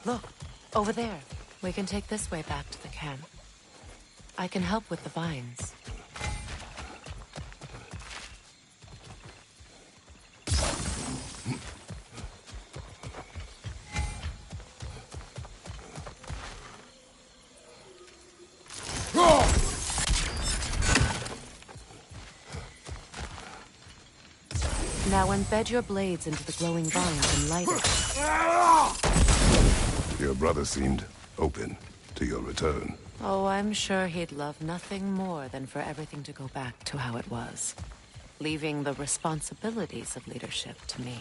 Look, over there. We can take this way back to the camp. I can help with the vines. Now embed your blades into the glowing vines and light it. Your brother seemed open to your return. Oh, I'm sure he'd love nothing more than for everything to go back to how it was, leaving the responsibilities of leadership to me.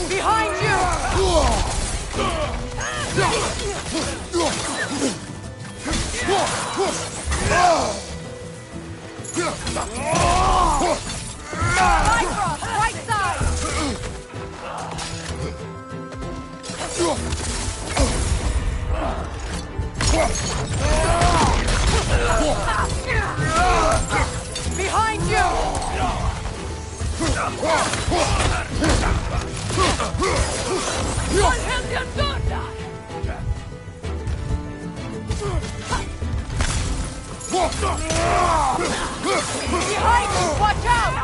Behind you! Bifrost, right side! Behind you! One hand and gun! Behind you! Watch out!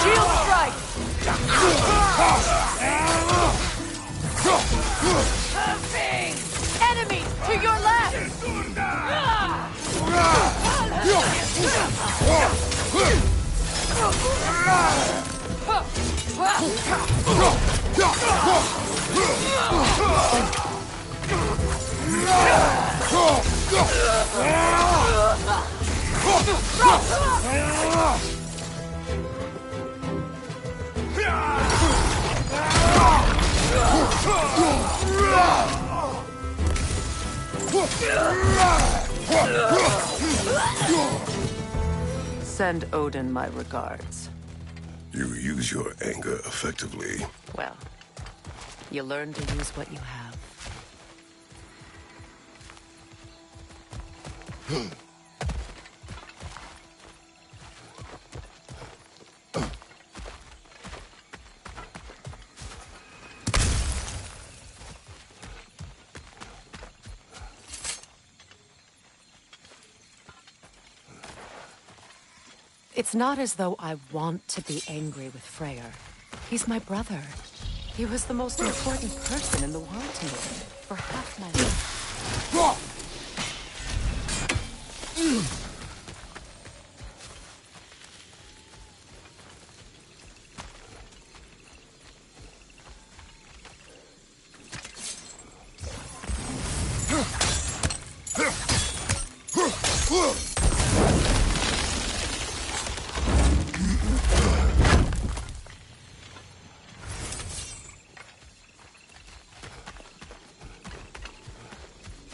Shield strike! Enemies to your left! Send Odin my regards. You use your anger effectively. Well, you learn to use what you have. It's not as though I want to be angry with Freyr. He's my brother. He was the most important person in the world to me for half my life.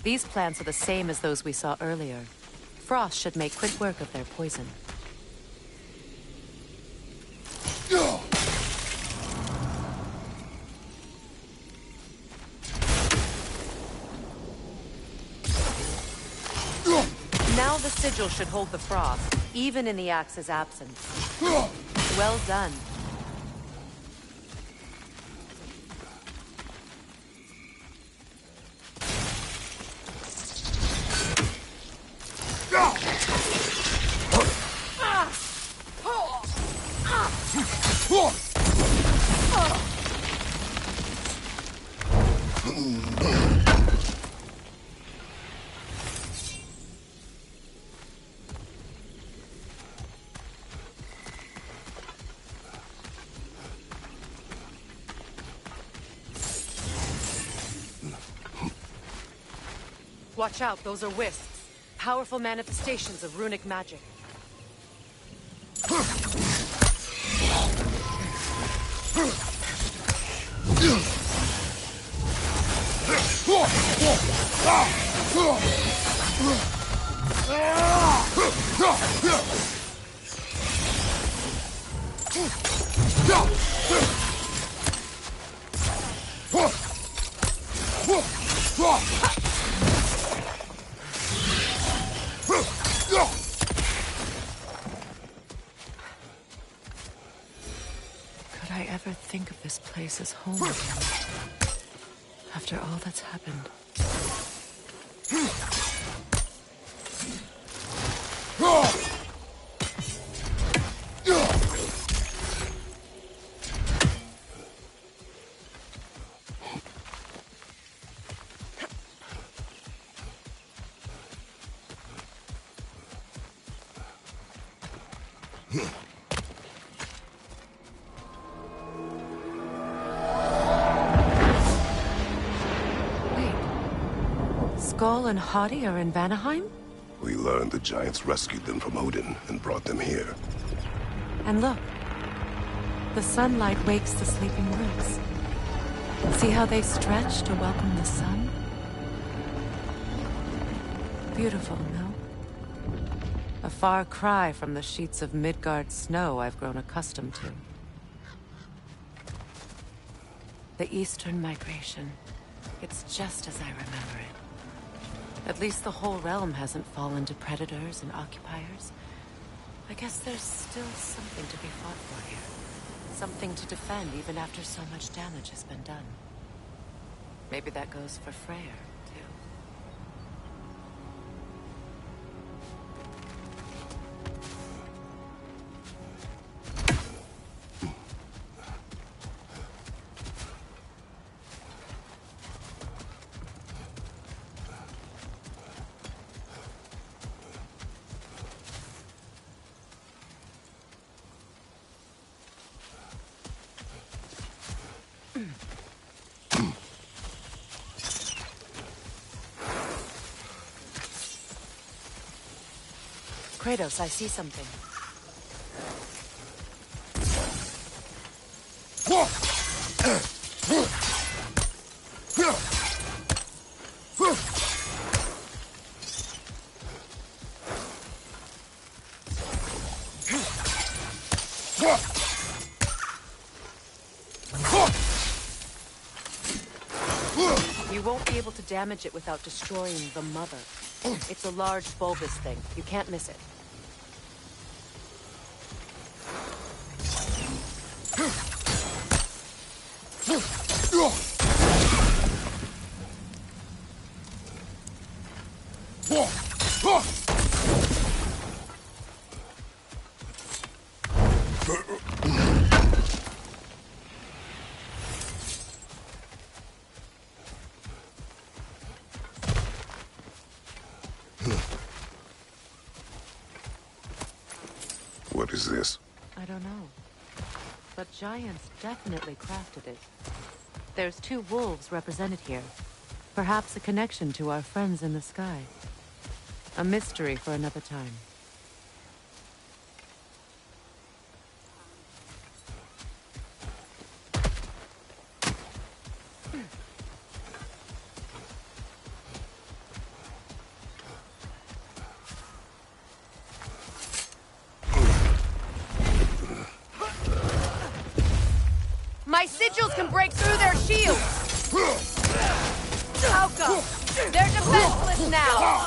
These plants are the same as those we saw earlier. frost should make quick work of their poison. Now the sigil should hold the frost, even in the axe's absence. Well done. Watch out, those are wisps. Powerful manifestations of runic magic. Could I ever think of this place as home again? After all that's happened. Skoll and Hati are in Vanaheim? We learned the giants rescued them from Odin and brought them here. And look. The sunlight wakes the sleeping roots. See how they stretch to welcome the sun? Beautiful, no? A far cry from the sheets of Midgard snow I've grown accustomed to. The Eastern Migration. It's just as I remember it. At least the whole realm hasn't fallen to predators and occupiers. I guess there's still something to be fought for here. Something to defend even after so much damage has been done. Maybe that goes for Freyr, too. Kratos, I see something. You won't be able to damage it without destroying the mother. It's a large bulbous thing. You can't miss it. What is this? I don't know. But giants definitely crafted it. There's 2 wolves represented here. Perhaps a connection to our friends in the sky. A mystery for another time. sigils can break through their shields! How come? They're defenseless now!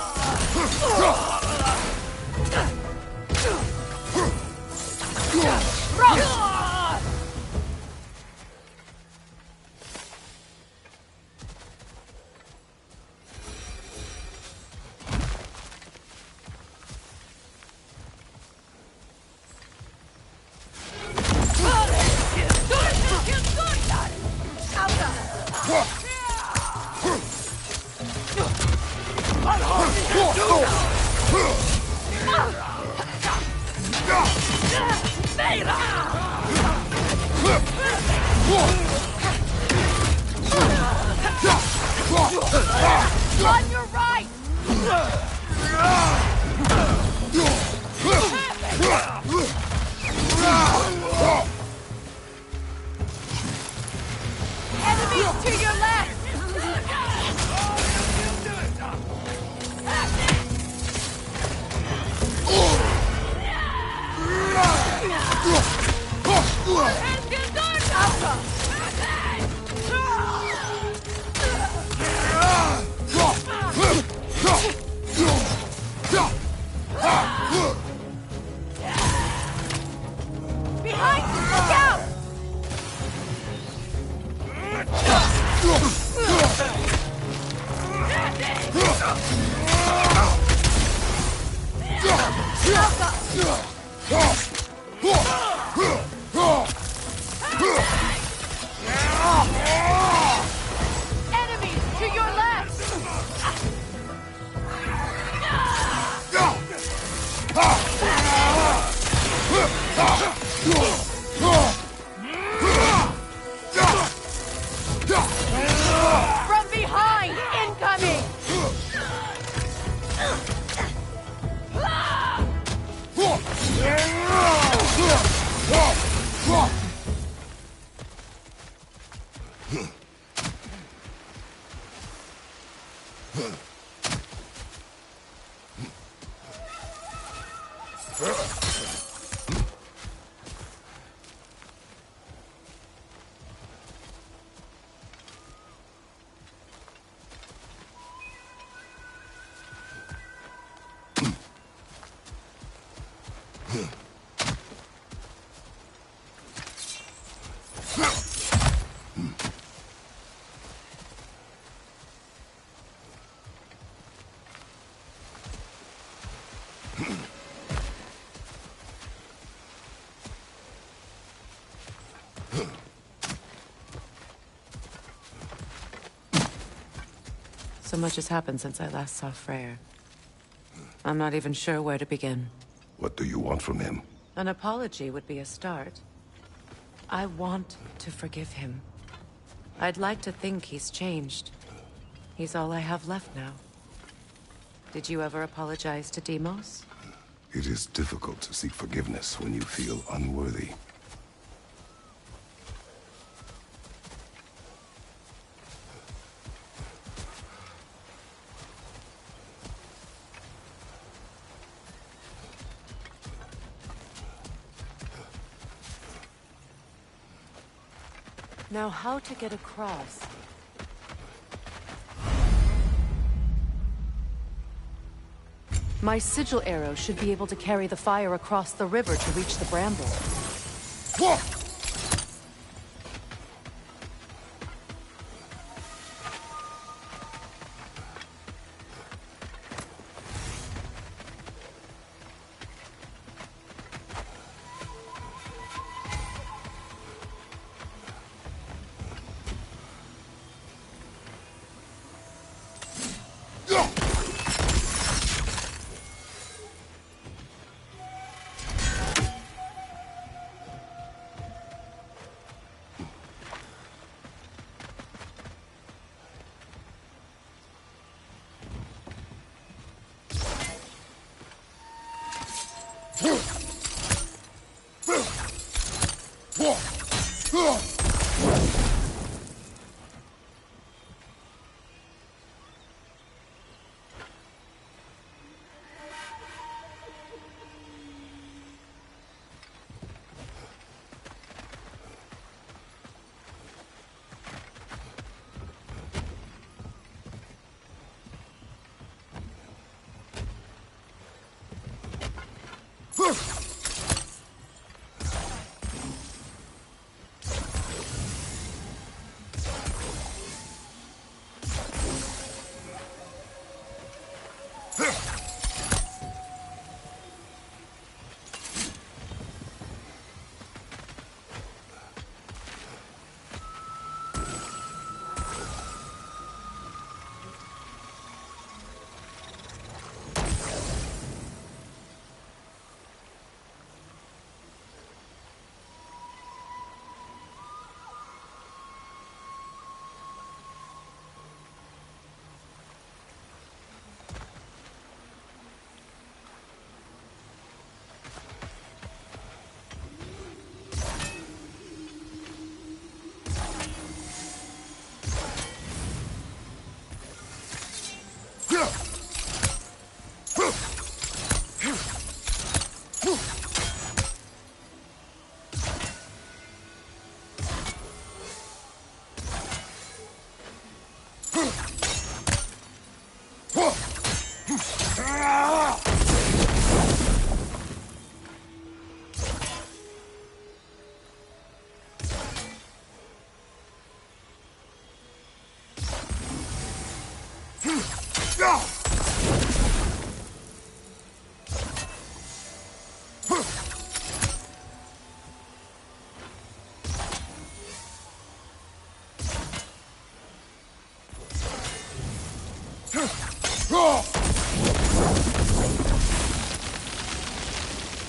On your right! Enemies to your left! Behind! Look out! Enemies to your left! From behind! Incoming! So much has happened since I last saw Freyr. I'm not even sure where to begin. What do you want from him? An apology would be a start. I want to forgive him. I'd like to think he's changed. He's all I have left now. Did you ever apologize to Deimos? It is difficult to seek forgiveness when you feel unworthy. Now, how to get across? My sigil arrow should be able to carry the fire across the river to reach the bramble.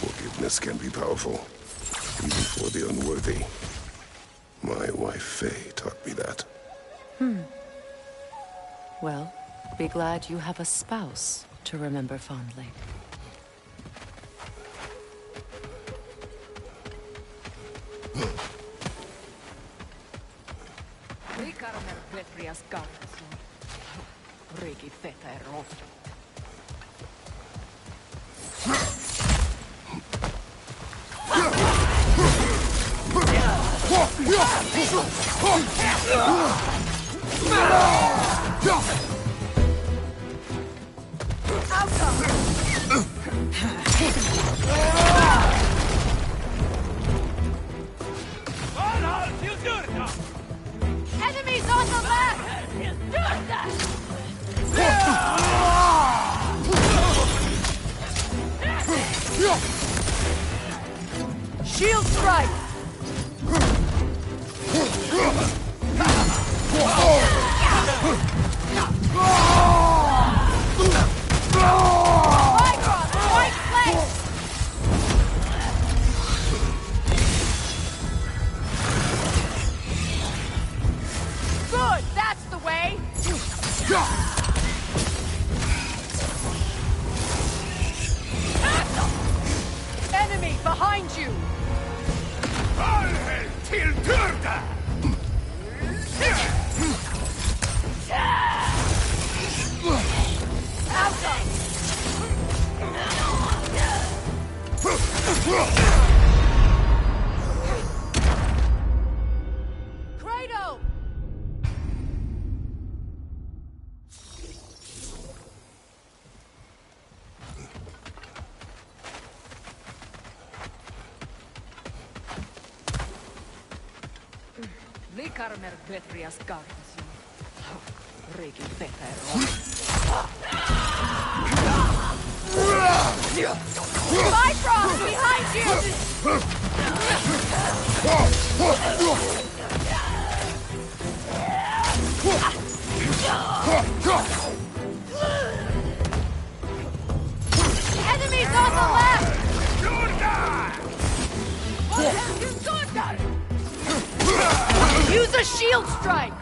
Forgiveness can be powerful, even for the unworthy. My wife, Faye, taught me that. Well, be glad you have a spouse to remember fondly. Rikarmer Petrias Gardason. Riki Fetero. Enemies on the left! Shield strike! Right flank! Good, that's the way! Enemy behind you! Kratos! Vikarmer Petrias Gardason. Riki Fetero. Bifrost, behind you! Enemies on the left! Use a shield strike!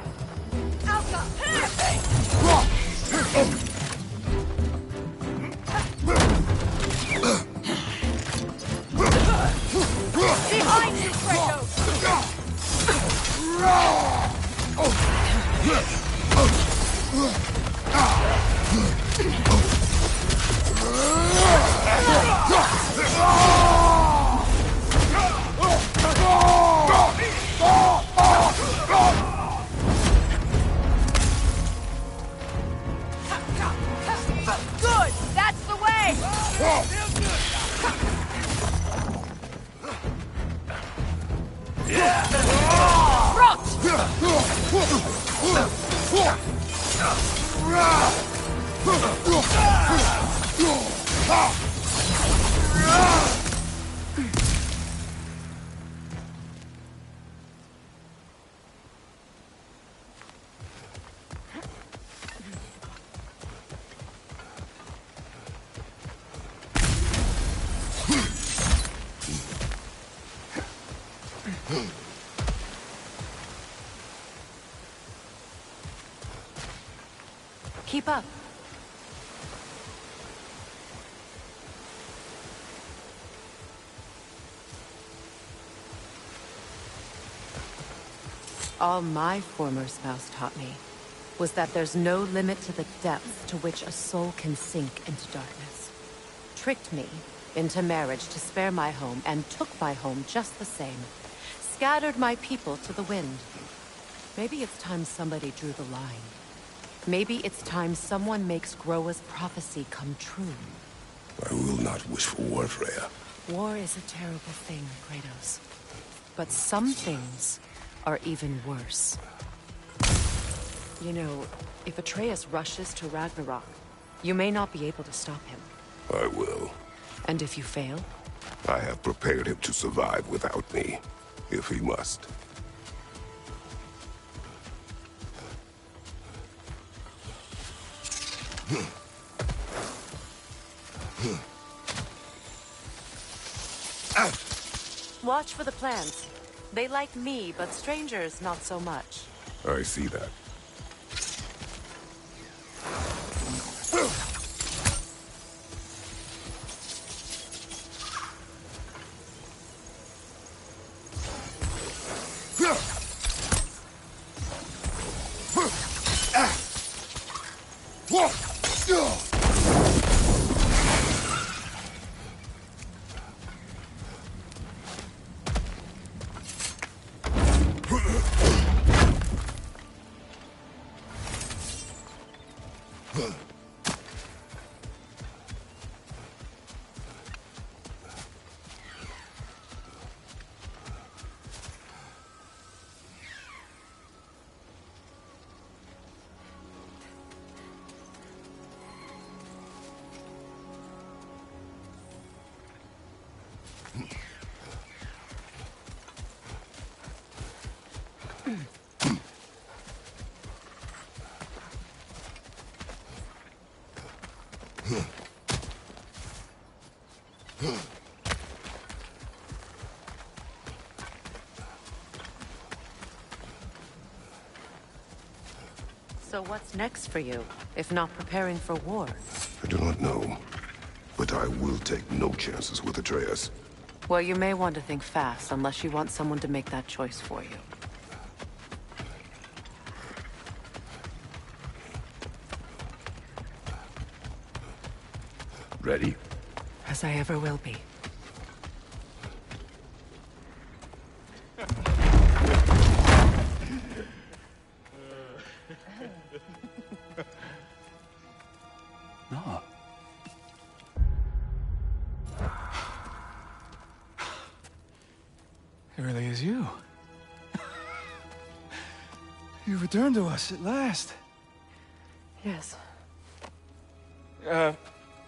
Behind you, Kratos! Good! That's the way! Keep up. All my former spouse taught me was that there's no limit to the depths to which a soul can sink into darkness. Tricked me into marriage to spare my home and took my home just the same. Scattered my people to the wind. Maybe it's time somebody drew the line. Maybe it's time someone makes Groa's prophecy come true. I will not wish for war, Freya. War is a terrible thing, Kratos. But some things are even worse. You know, if Atreus rushes to Ragnarok, you may not be able to stop him. I will. And if you fail? I have prepared him to survive without me, if he must. Watch for the plants. They like me, but strangers not so much. I see that. So what's next for you, if not preparing for war? I do not know, but I will take no chances with Atreus. Well, you may want to think fast, unless you want someone to make that choice for you. Ready? As I ever will be. No. It really is you. You returned to us at last. Yes.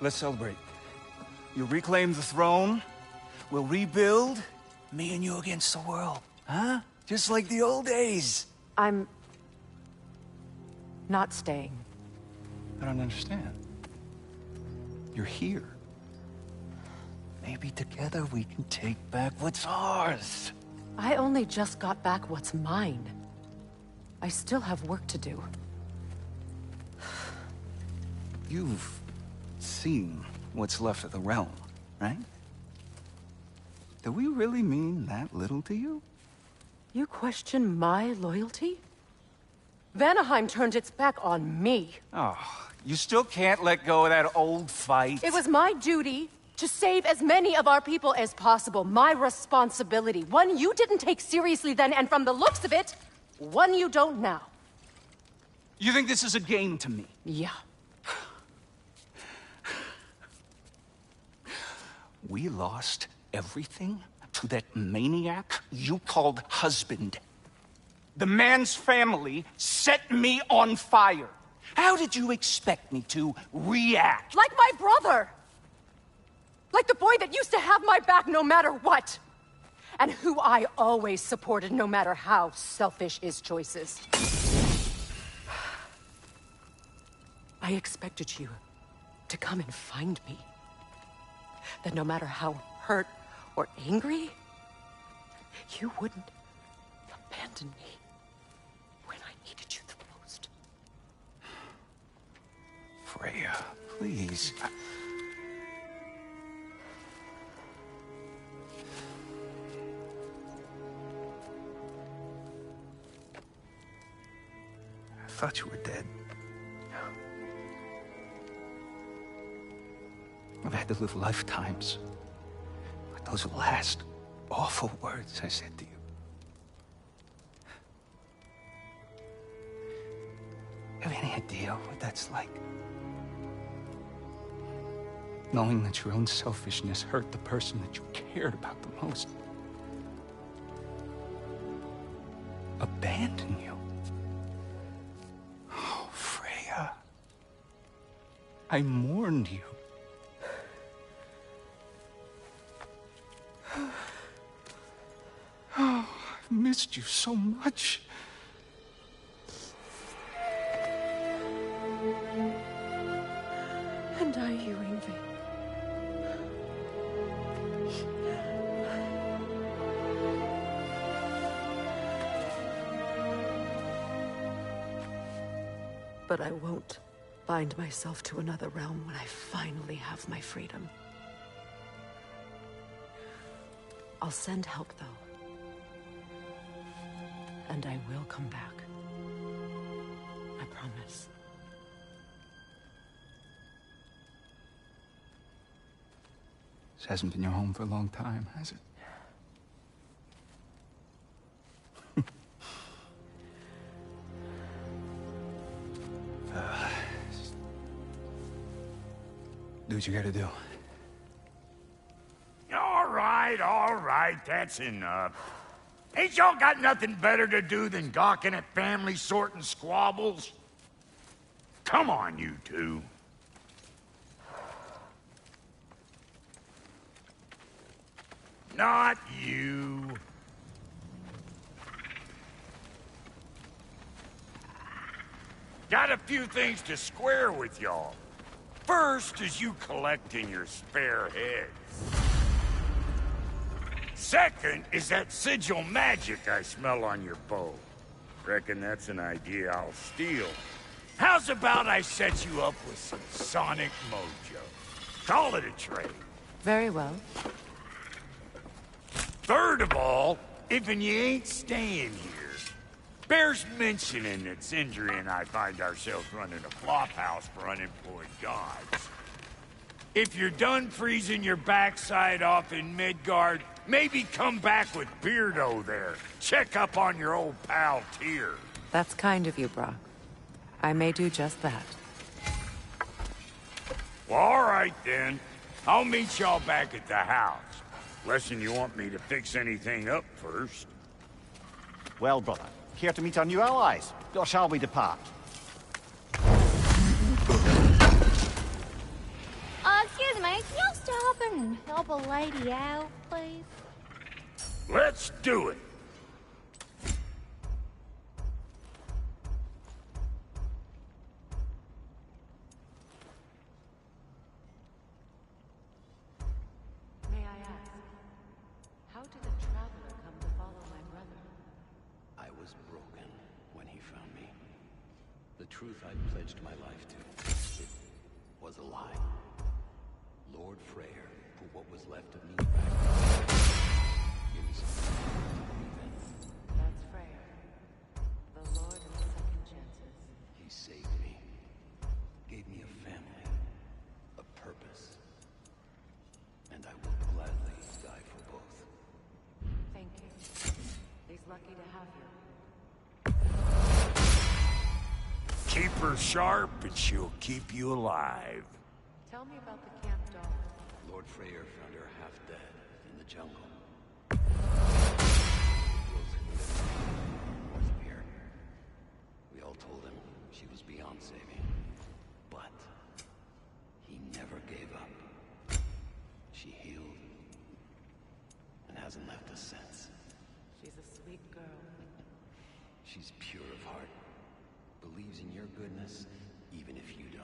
Let's celebrate. You reclaim the throne, we'll rebuild, me and you against the world. Huh? Just like the old days. I'm... not staying. I don't understand. You're here. Maybe together we can take back what's ours. I only just got back what's mine. I still have work to do. You've seen what's left of the realm, right? Do we really mean that little to you? You question my loyalty? Vanaheim turned its back on me. Oh, you still can't let go of that old fight? It was my duty to save as many of our people as possible. My responsibility. One you didn't take seriously then, and from the looks of it, one you don't now. You think this is a game to me? Yeah. We lost everything to that maniac you called husband. The man's family set me on fire. How did you expect me to react? Like my brother! Like the boy that used to have my back no matter what! And who I always supported no matter how selfish his choices. I expected you to come and find me. That no matter how hurt or angry, you wouldn't abandon me when I needed you the most. Freya, please. I thought you were dead. I've had to live lifetimes with those last awful words I said to you. You have any idea what that's like? Knowing that your own selfishness hurt the person that you cared about the most. Abandon you. Oh, Freya. I mourned you. Oh, I've missed you so much. And are you, Ingvi? But I won't bind myself to another realm when I finally have my freedom. I'll send help, though. And I will come back. I promise. This hasn't been your home for a long time, has it? Do what you gotta do. All right, that's enough. Ain't y'all got nothing better to do than gawking at family sorting squabbles? Come on, you two. Not you. Got a few things to square with y'all. First is you collecting your spare heads. Second is that sigil magic I smell on your bow. Reckon that's an idea I'll steal. How's about I set you up with some sonic mojo? Call it a trade. Very well. Third of all, if you ain't staying here, bears mentioning that Sindri and I find ourselves running a flophouse for unemployed gods. If you're done freezing your backside off in Midgard, maybe come back with Beardo there. Check up on your old pal Tyr. That's kind of you, Brock. I may do just that. Well, all right then. I'll meet y'all back at the house. Unless you want me to fix anything up first. Well, brother, care to meet our new allies? Or shall we depart? Excuse me, can y'all stop and help a lady out, please? Let's do it. May I ask, how did a traveler come to follow my brother? I was broken when he found me. The truth I pledged my life to, it was a lie. Lord Freyr put what was left of me back. Give me some time to believe in. That's Freyr, the Lord of Second Chances. He saved me, gave me a family, a purpose, and I will gladly die for both. Thank you. He's lucky to have you. Keep her sharp and she'll keep you alive. Tell me about the camp doll. Lord Freyr found her half dead in the jungle. Northbeer. We all told him she was beyond saving. But he never gave up. She healed and hasn't left us since. She's a sweet girl. She's pure of heart. Believes in your goodness, even if you don't.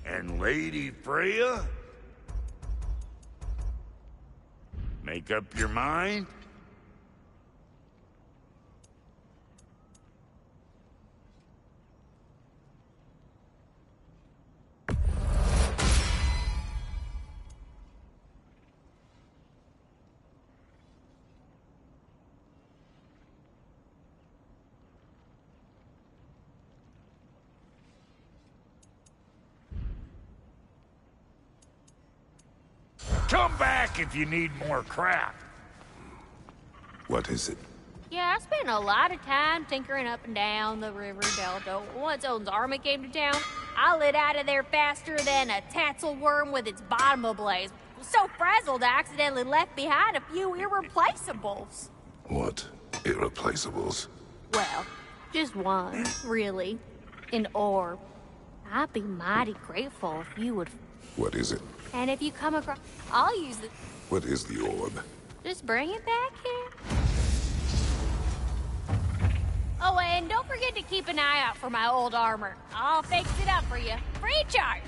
And Lady Freya? Make up your mind? back if you need more crap. What is it? Yeah, I spent a lot of time tinkering up and down the river delta. Once Odin's army came to town, I lit out of there faster than a tassel worm with its bottom ablaze. So frazzled, I accidentally left behind a few irreplaceables. What? Irreplaceables? Well, just one, really. An orb. I'd be mighty grateful if you would... What is it? And if you come across... I'll use it. What is the orb? Just bring it back here. Oh, and don't forget to keep an eye out for my old armor. I'll fix it up for you. Free charge!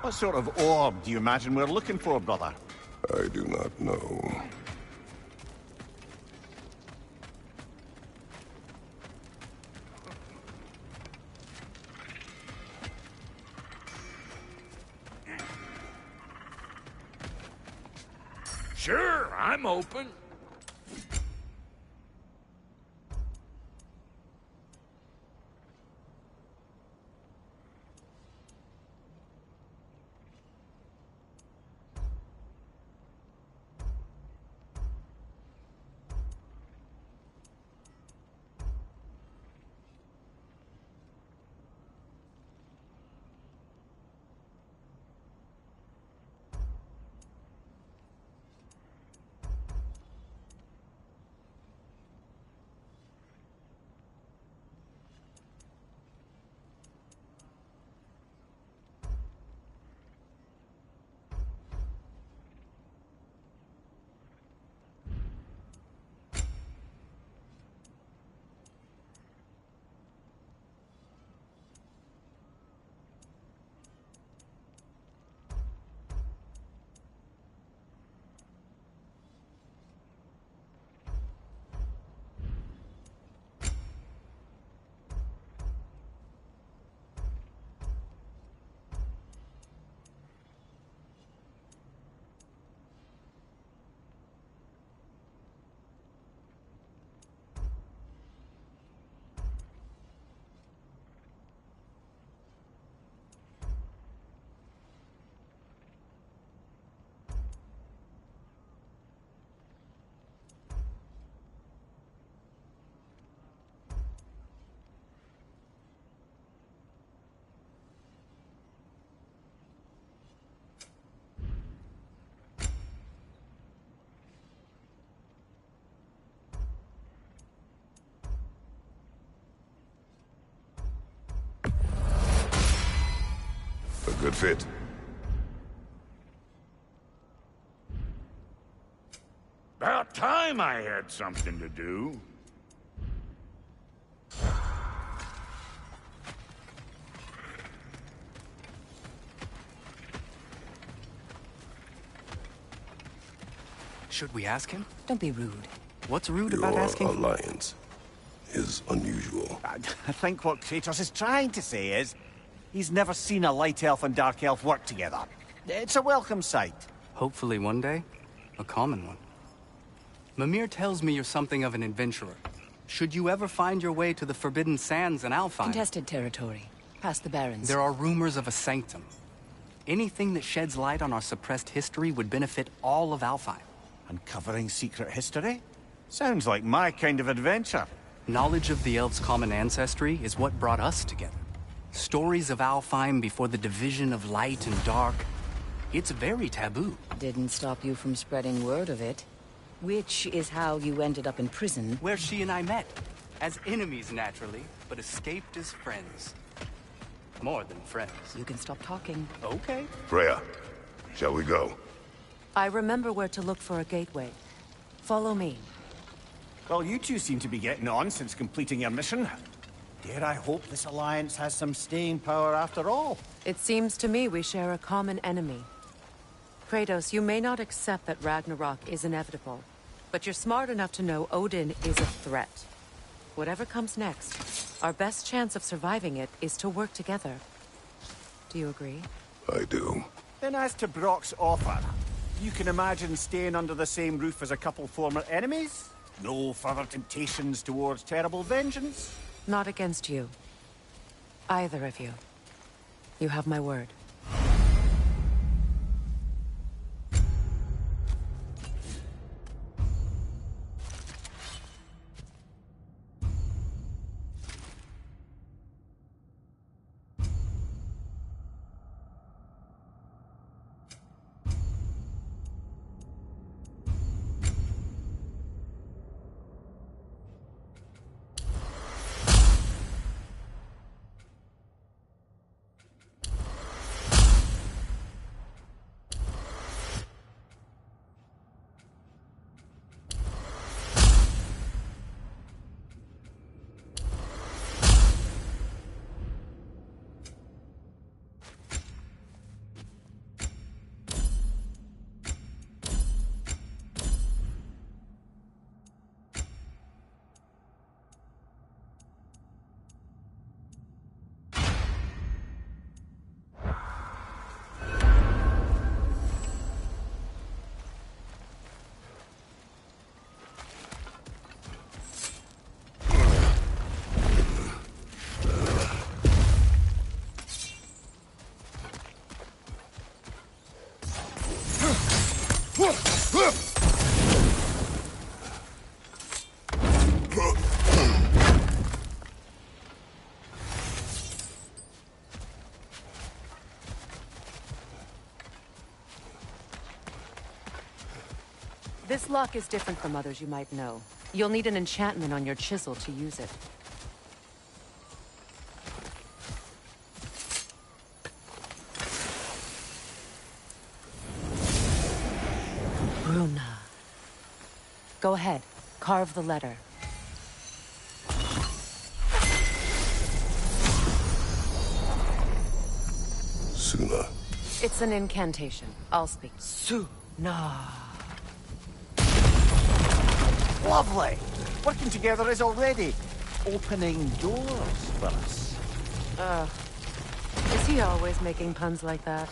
What sort of orb do you imagine we're looking for, brother? I do not know. Sure, I'm open. would fit. About time I had something to do. Should we ask him? Don't be rude. What's rude about Your asking? alliance is unusual. I think what Kratos is trying to say is, he's never seen a light elf and dark elf work together. It's a welcome sight. Hopefully one day, a common one. Mimir tells me you're something of an adventurer. Should you ever find your way to the Forbidden Sands in Alfheim... Contested territory. Past the Barrens. There are rumors of a sanctum. Anything that sheds light on our suppressed history would benefit all of Alfheim. Uncovering secret history? Sounds like my kind of adventure. Knowledge of the elves' common ancestry is what brought us together. Stories of Alfheim before the division of light and dark. It's very taboo. Didn't stop you from spreading word of it. Which is how you ended up in prison. Where she and I met. As enemies, naturally, but escaped as friends. More than friends. You can stop talking. Okay. Freya, shall we go? I remember where to look for a gateway. Follow me. Well, you two seem to be getting on since completing your mission. Dare I hope this alliance has some staying power after all? It seems to me we share a common enemy. Kratos, you may not accept that Ragnarok is inevitable, but you're smart enough to know Odin is a threat. Whatever comes next, our best chance of surviving it is to work together. Do you agree? I do. Then as to Brock's offer, you can imagine staying under the same roof as a couple former enemies? No further temptations towards terrible vengeance? Not against you. Either of you. You have my word. This lock is different from others you might know. You'll need an enchantment on your chisel to use it. Bruna. Go ahead. Carve the letter. Suna. It's an incantation. I'll speak. Suna. Lovely! Working together is already opening doors for us. Is he always making puns like that?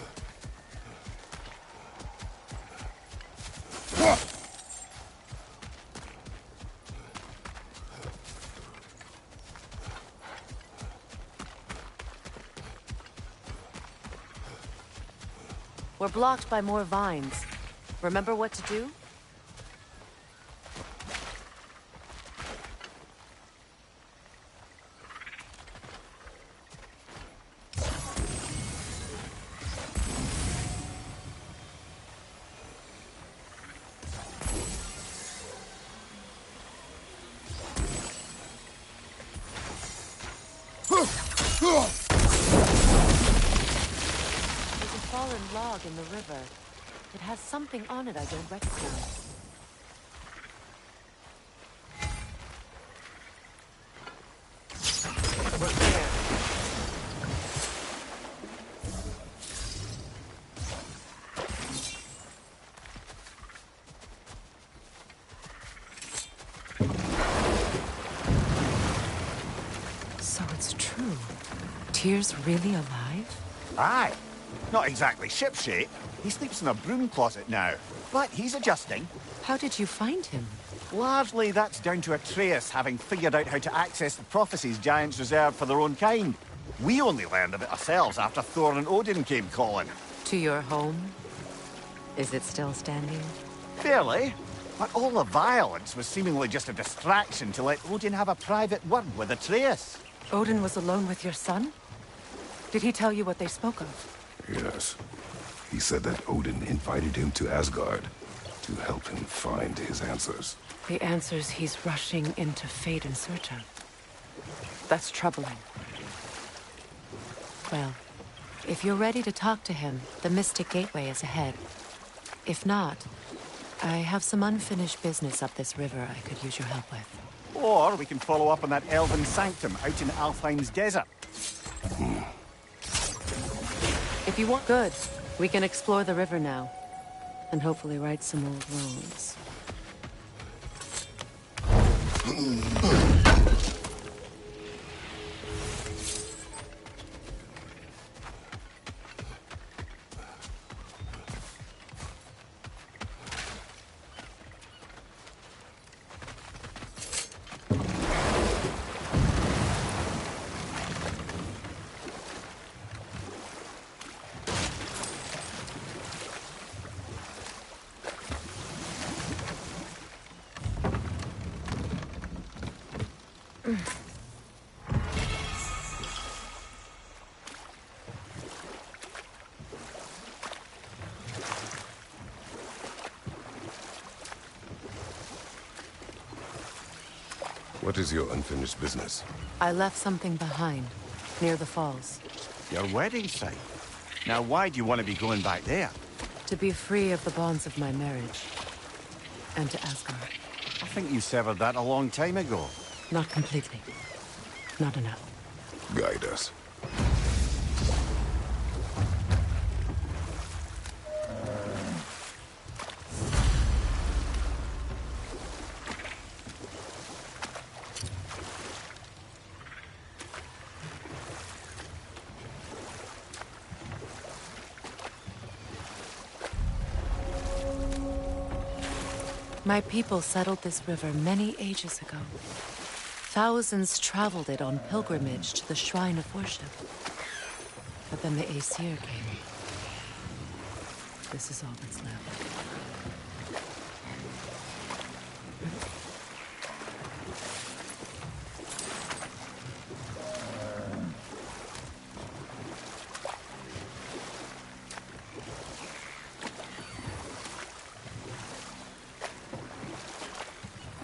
We're blocked by more vines. Remember what to do? fallen log in the river. It has something on it I don't recognize. Look there. So it's true. Tyr's really alive? Aye. Not exactly shipshape. He sleeps in a broom closet now. But he's adjusting. How did you find him? Largely, that's down to Atreus having figured out how to access the prophecies giants reserved for their own kind. We only learned of it ourselves after Thor and Odin came calling. To your home? Is it still standing? Fairly. But all the violence was seemingly just a distraction to let Odin have a private word with Atreus. Odin was alone with your son? Did he tell you what they spoke of? Yes. He said that Odin invited him to Asgard to help him find his answers. The answers he's rushing into fate in search of. That's troubling. Well, if you're ready to talk to him, the Mystic Gateway is ahead. If not, I have some unfinished business up this river I could use your help with. Or we can follow up on that elven sanctum out in Alfheim's desert. If you want good, we can explore the river now. And hopefully right some old wrongs. What is your unfinished business? I left something behind, near the falls. Your wedding site. Now why do you want to be going back there? To be free of the bonds of my marriage. And to Asgard. I think you severed that a long time ago. Not completely. Not enough. Guide us. My people settled this river many ages ago. Thousands traveled it on pilgrimage to the shrine of worship. But then the Aesir came. This is all that's left.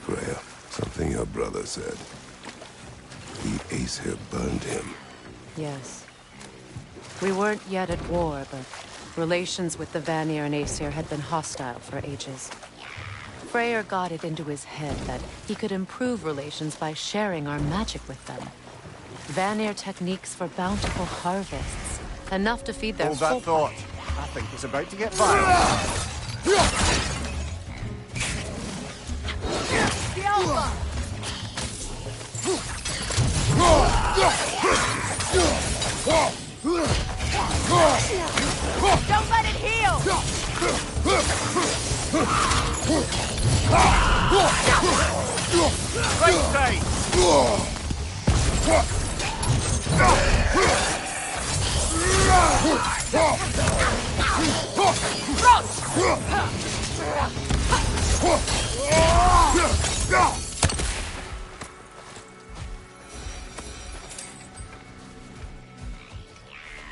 Freya, something your brother said. The Aesir burned him. Yes. We weren't yet at war, but relations with the Vanir and Aesir had been hostile for ages. Freyr got it into his head that he could improve relations by sharing our magic with them. Vanir techniques for bountiful harvests, enough to feed their Hold whole that thought. I think it's about to get violent. Don't let it heal! Right side!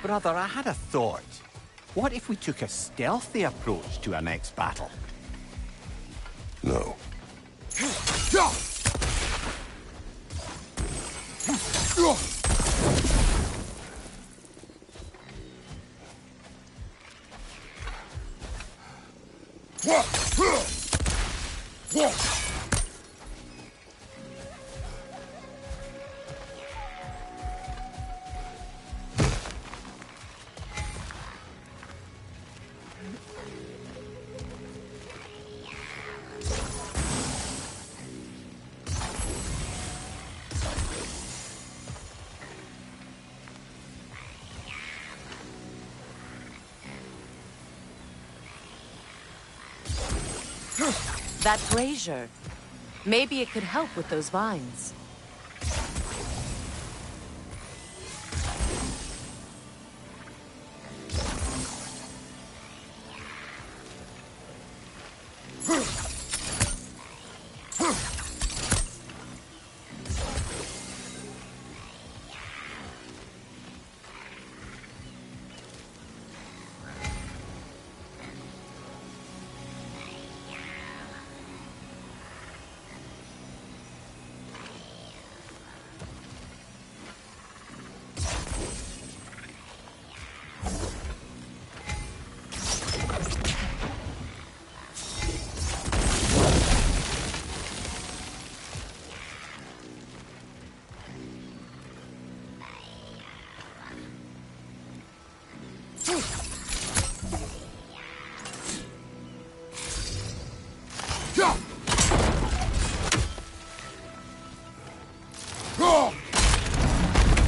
Brother, I had a thought. What if we took a stealthy approach to our next battle? No. That brazier. Maybe it could help with those vines.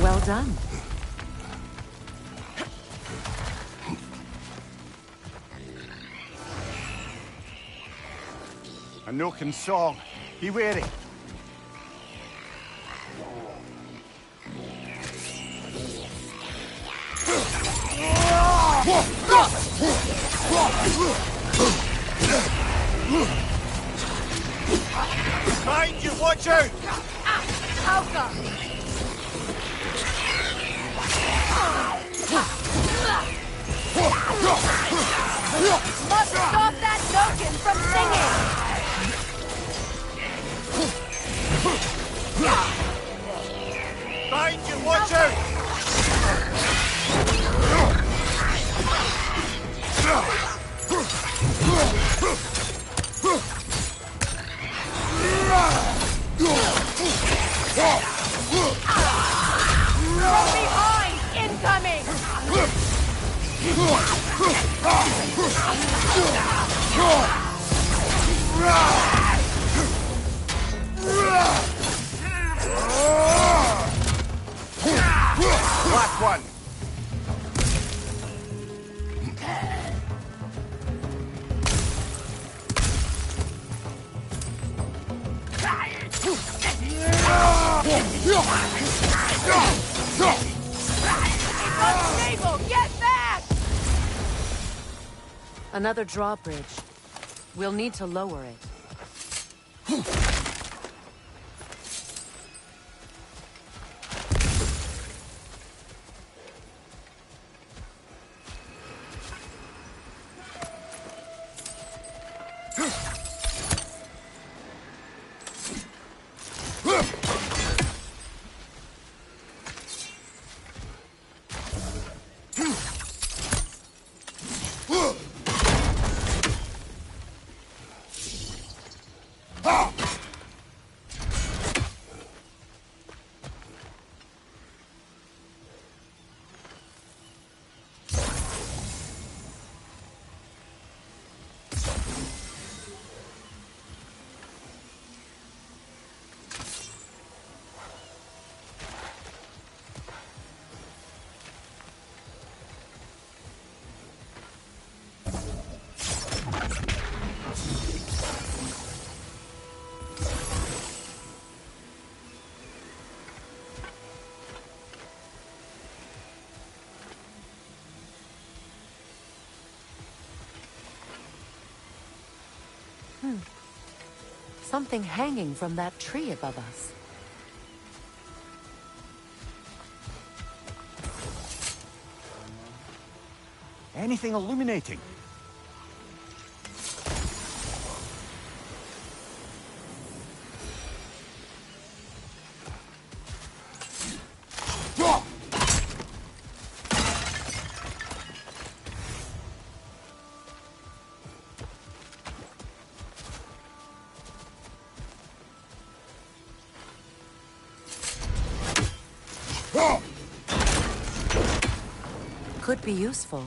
Well done. A Noken song. Be wary. Behind you, watch out! Alka! Must stop that Noken from singing! Behind you, watch out! From behind! Incoming! Last one. Unstable! Get back! Another drawbridge. We'll need to lower it. Something hanging from that tree above us. Anything illuminating? could be useful.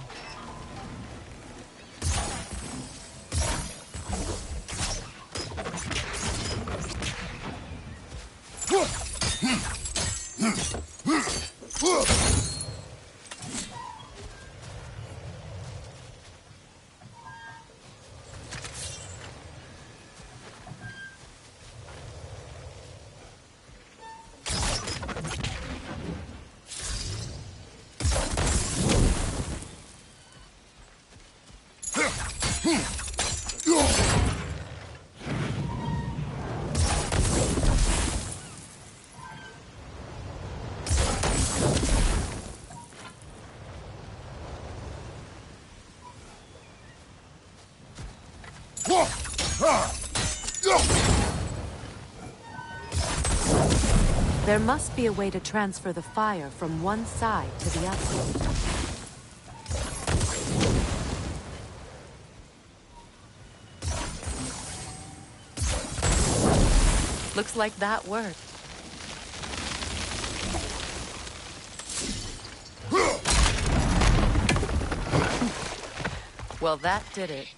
There must be a way to transfer the fire from one side to the other. Looks like that worked. Well, that did it.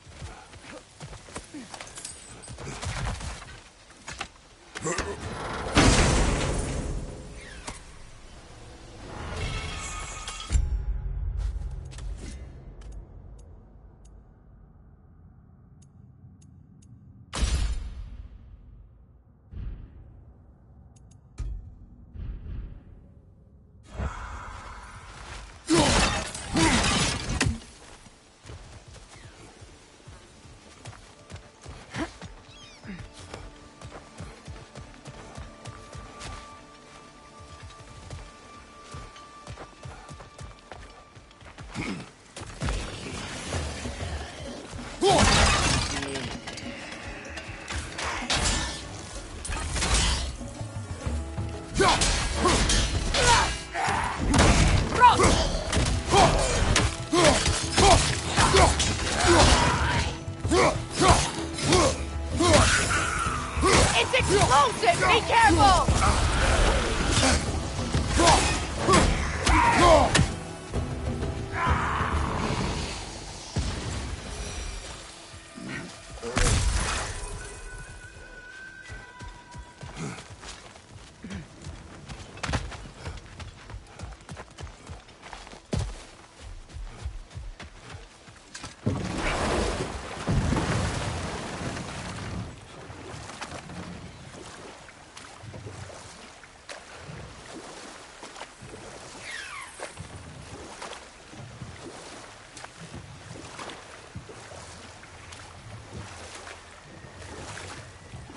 It's explosive! Be careful!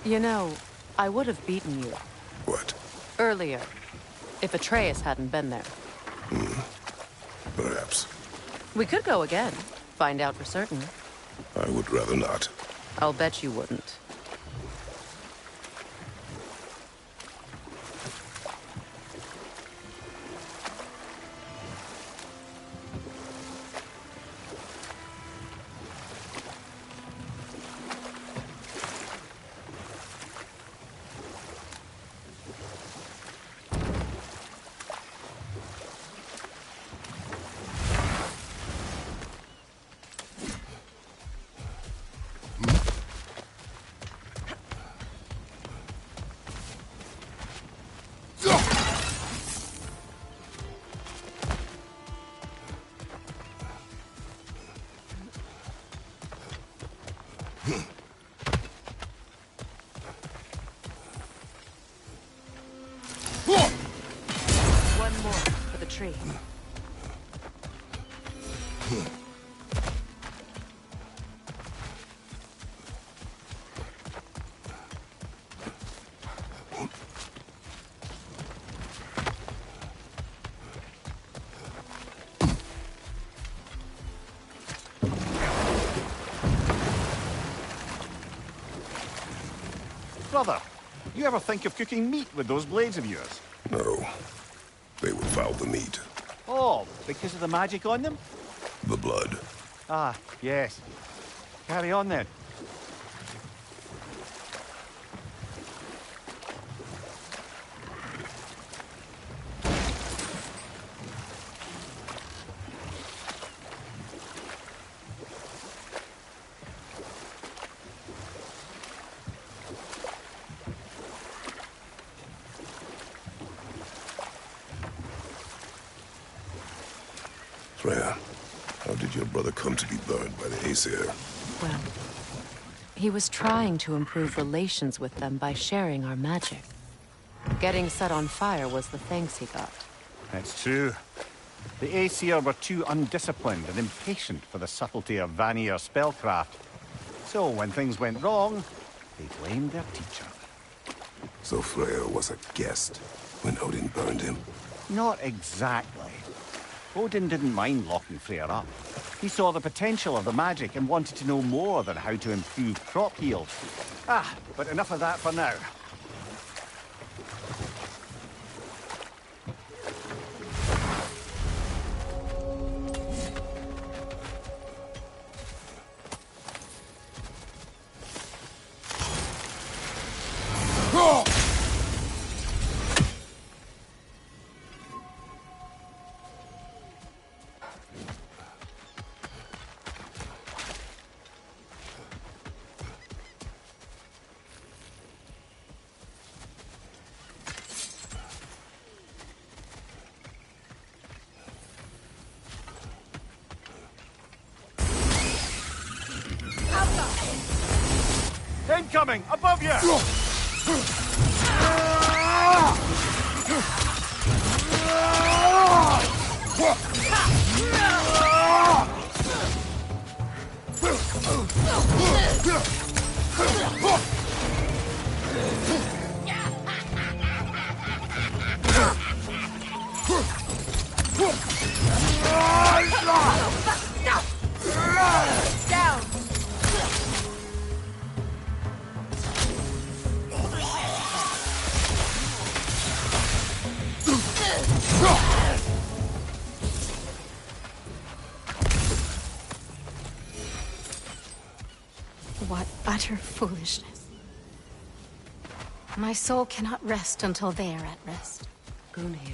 You know, I would have beaten you. What? Earlier, if Atreus hadn't been there. Perhaps. We could go again, find out for certain. I would rather not. I'll bet you wouldn't. One more for the tree. Brother, you ever think of cooking meat with those blades of yours? No. They would foul the meat. Oh, because of the magic on them? The blood. Ah, yes. Carry on then. Freya, how did your brother come to be burned by the Aesir? Well, he was trying to improve relations with them by sharing our magic. Getting set on fire was the thanks he got. It's true. The Aesir were too undisciplined and impatient for the subtlety of Vanir spellcraft. So when things went wrong, they blamed their teacher. So Freya was a guest when Odin burned him? Not exactly. Odin didn't mind locking Freya up. He saw the potential of the magic and wanted to know more than how to improve crop yield. But enough of that for now. Incoming! Above you! Down! What utter foolishness. My soul cannot rest until they are at rest. Gunhild.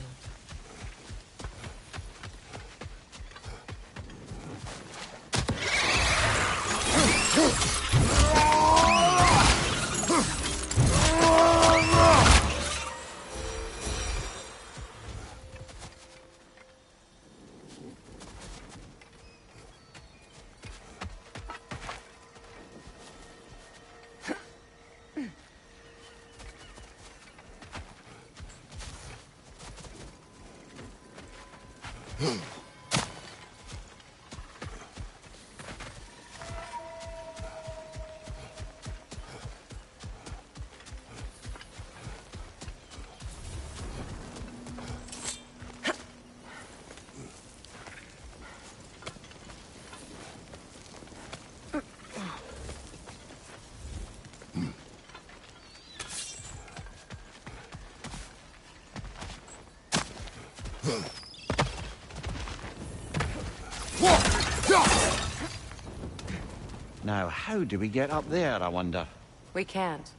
Now, how do we get up there, I wonder? We can't.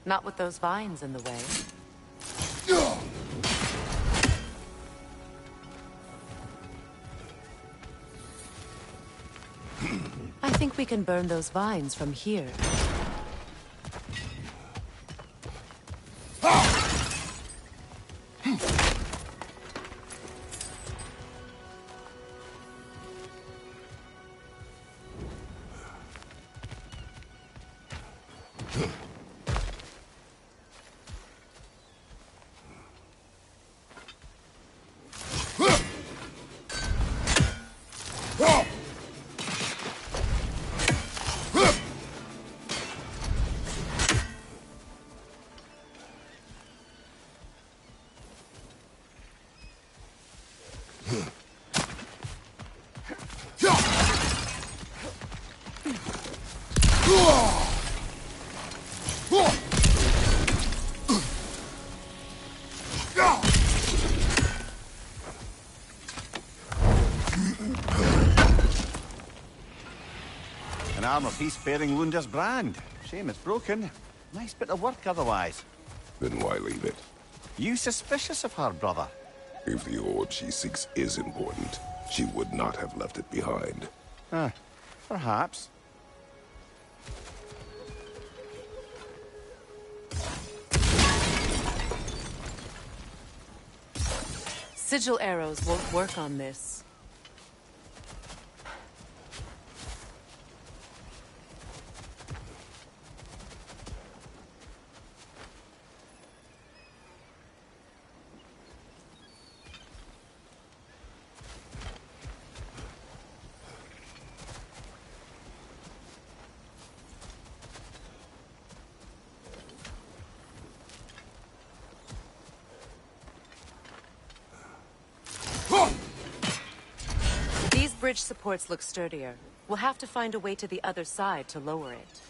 Not with those vines in the way. I think we can burn those vines from here. An armor piece bearing Lunda's brand. Shame it's broken. Nice bit of work otherwise. Then why leave it? You suspicious of her, brother? If the orb she seeks is important, she would not have left it behind. Perhaps. Sigil arrows won't work on this. bridge supports look sturdier. We'll have to find a way to the other side to lower it.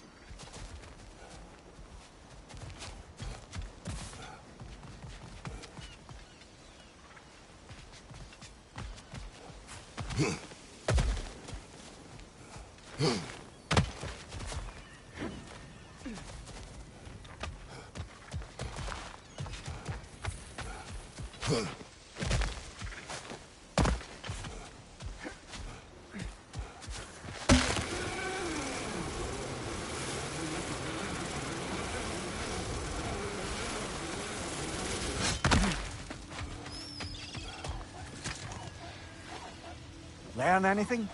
Learn anything?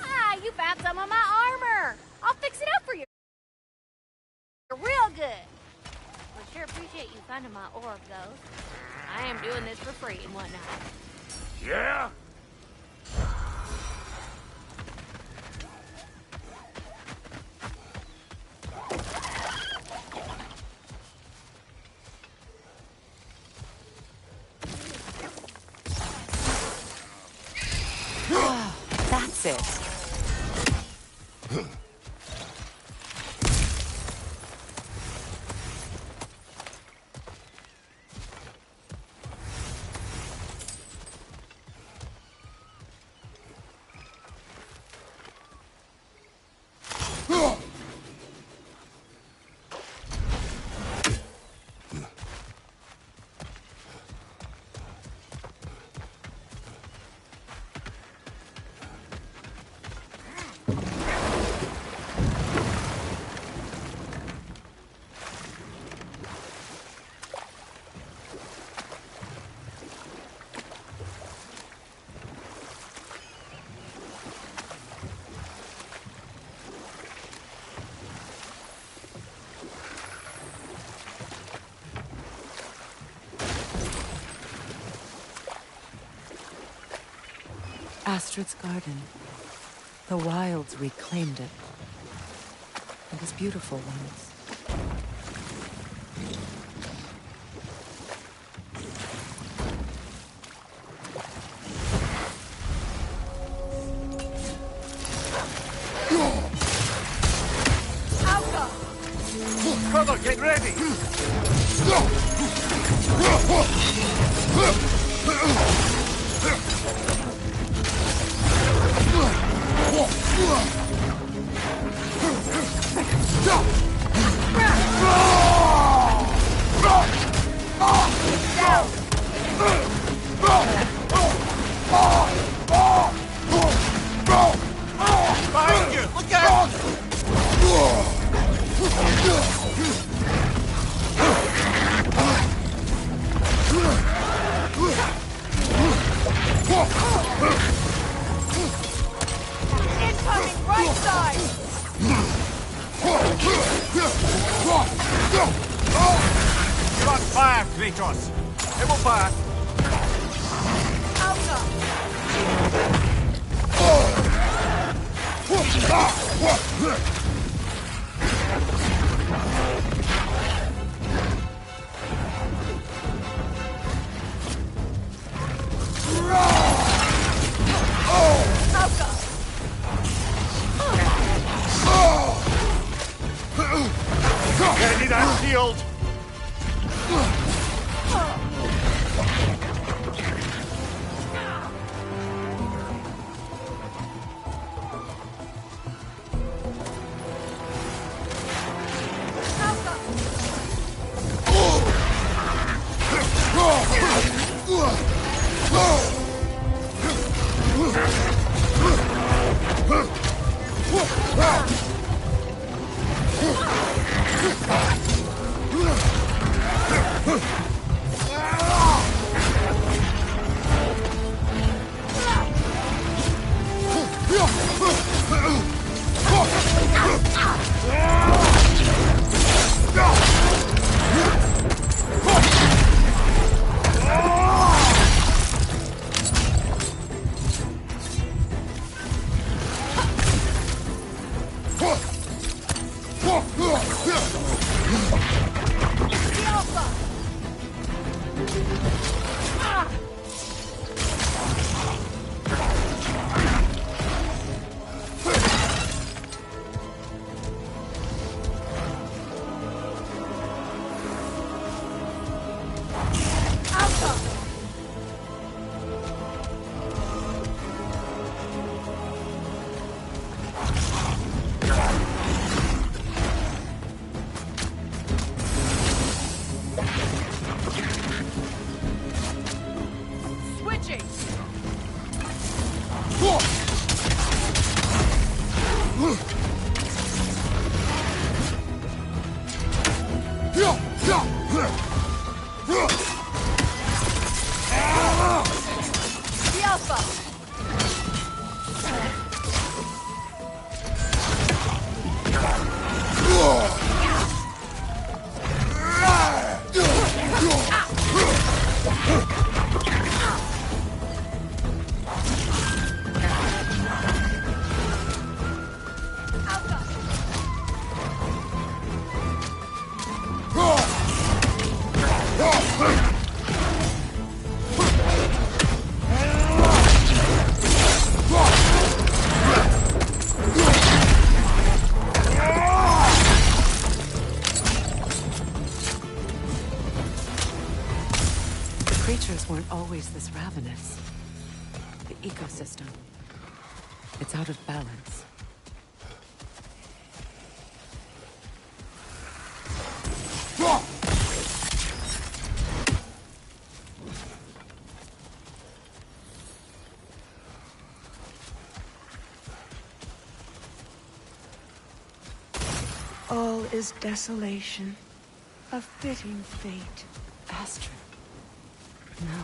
Ah, you found some of my armor. I'll fix it up for you. Real good. Well, sure appreciate you finding my orb, Ghost. I am doing this for free and whatnot. Yeah? That's it. Astrid's garden. The wilds reclaimed it. It was beautiful once. Brother, get ready! Behind you! Look out! Incoming right side! You're on fire, Kratos! It will pass! Ready that shield! The Alpha! Creatures weren't always this ravenous. The ecosystem. It's out of balance. All is desolation. A fitting fate. Astrid. No.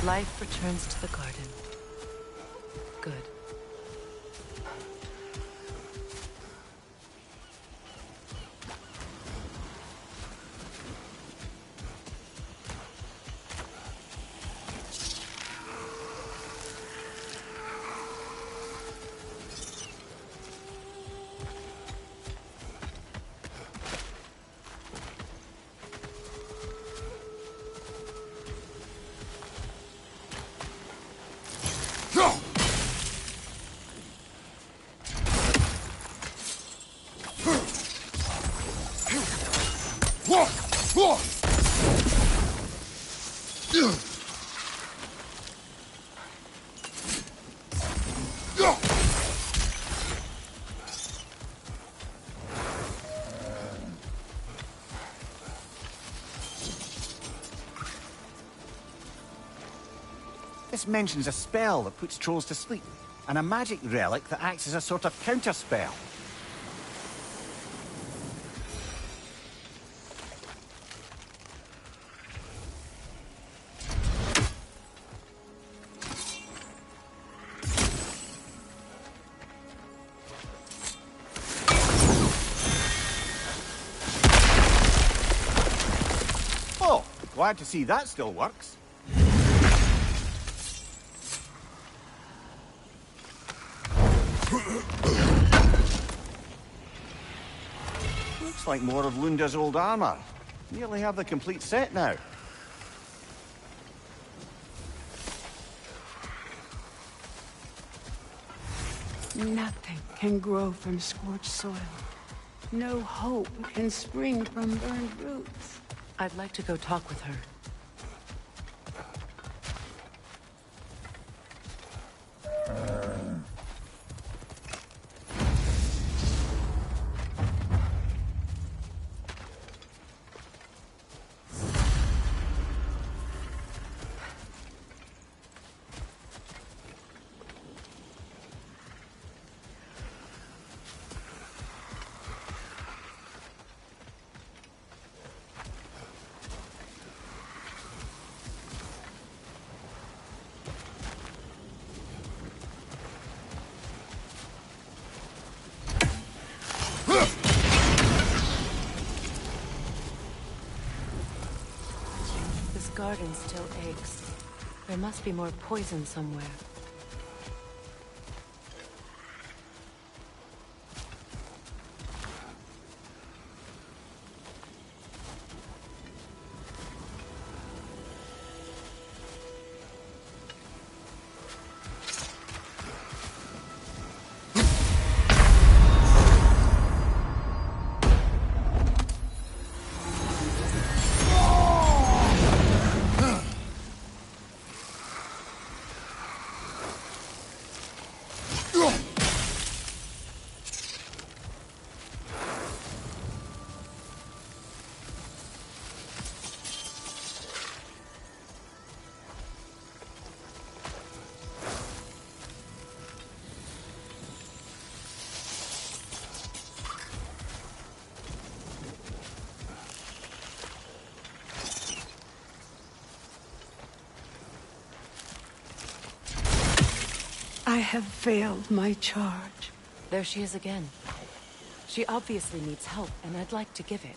Life returns to the garden. Good. This mentions a spell that puts trolls to sleep, and a magic relic that acts as a sort of counterspell. Oh, glad to see that still works. Looks like more of Lunda's old armor. Nearly have the complete set now. Nothing can grow from scorched soil. No hope can spring from burned roots. I'd like to go talk with her. Garden still aches. There must be more poison somewhere. I have failed my charge. There she is again. She obviously needs help, and I'd like to give it.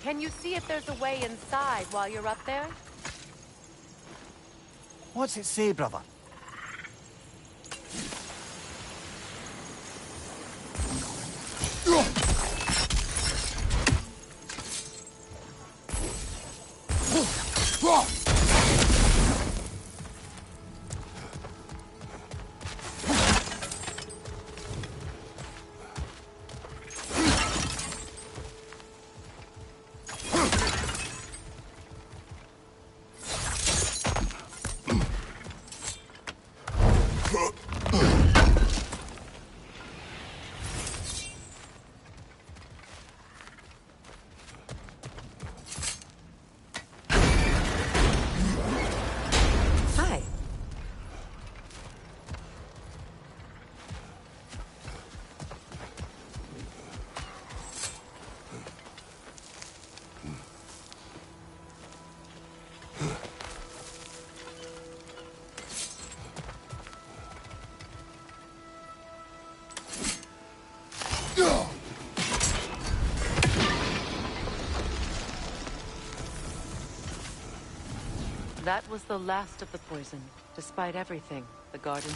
Can you see if there's a way inside while you're up there? What's it say, brother? That was the last of the poison. Despite everything, the garden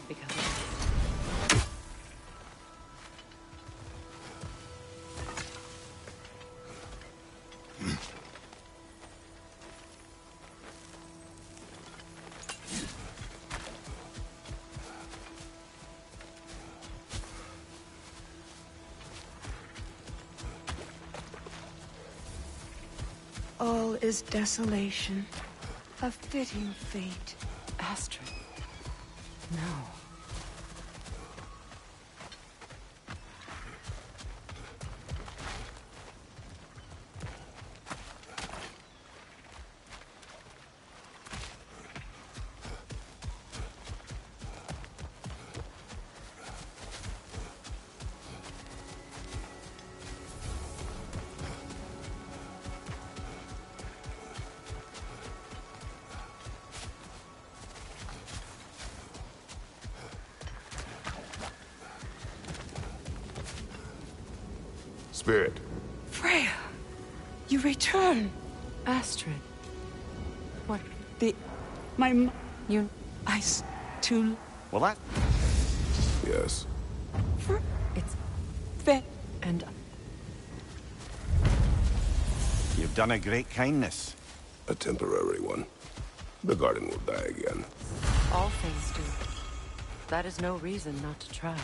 because of it. All is desolation. A fitting fate. Astrid. No. Spirit. Freya, you return. Astrid. What? You... too... Well, that... Yes. It's... Vet. And... You've done a great kindness. A temporary one. The garden will die again. All things do. That is no reason not to try.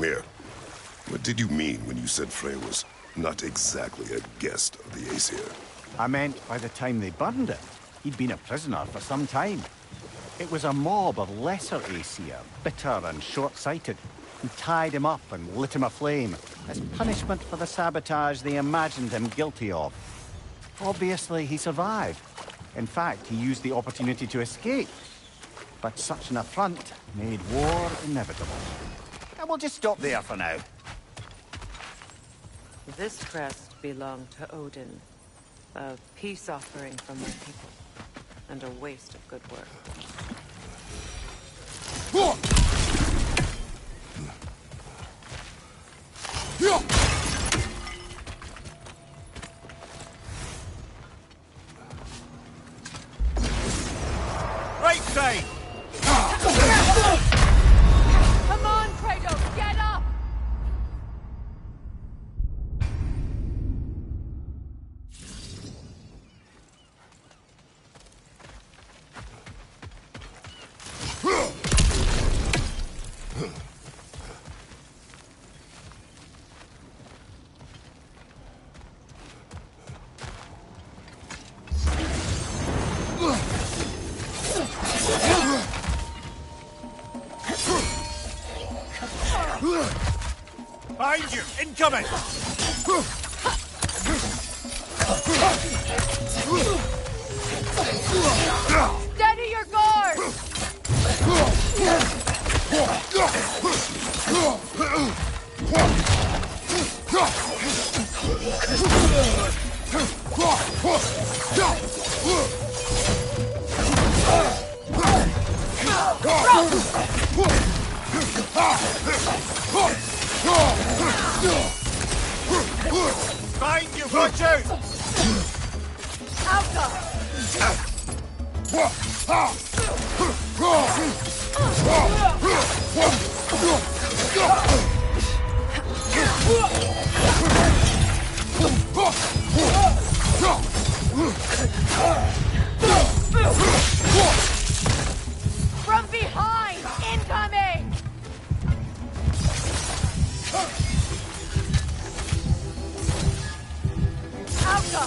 Mimir, what did you mean when you said Freya was not exactly a guest of the Aesir? I meant by the time they burned it, he'd been a prisoner for some time. It was a mob of lesser Aesir, bitter and short-sighted, who tied him up and lit him aflame as punishment for the sabotage they imagined him guilty of. Obviously, he survived. In fact, he used the opportunity to escape. But such an affront made war inevitable. And we'll just stop there for now. This crest belonged to Odin. A peace offering from my people. And a waste of good work. Right side! Come on, Kratos, get up! Behind you! Incoming! Steady your guard! Behind you! Watch out! From behind! Incoming! Alka!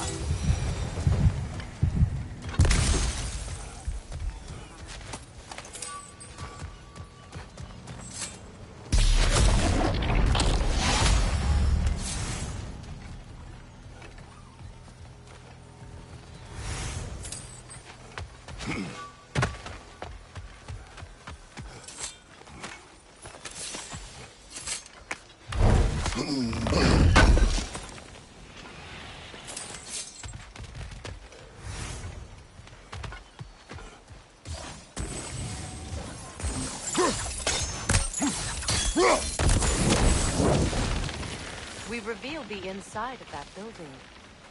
We revealed the inside of that building.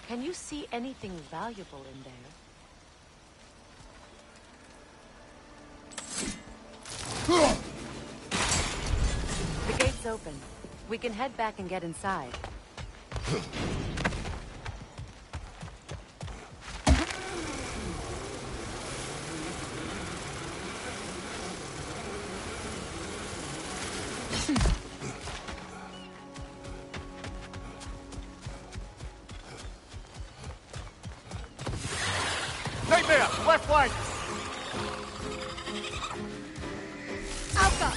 Can you see anything valuable in there? The gate's open. We can head back and get inside. Nightmare! Left flank! Alka!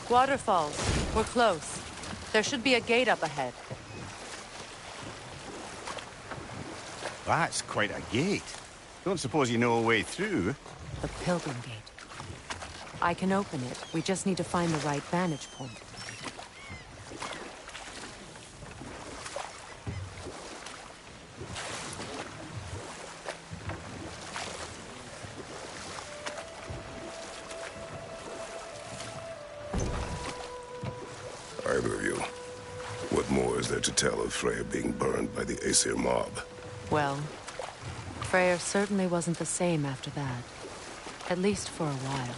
Waterfalls. We're close. There should be a gate up ahead. That's quite a gate. Don't suppose you know a way through? The Pilgrim Gate. I can open it. We just need to find the right vantage point. Either of you. What more is there to tell of Freya being burned by the Aesir mob? Well, Freyr certainly wasn't the same after that. At least for a while.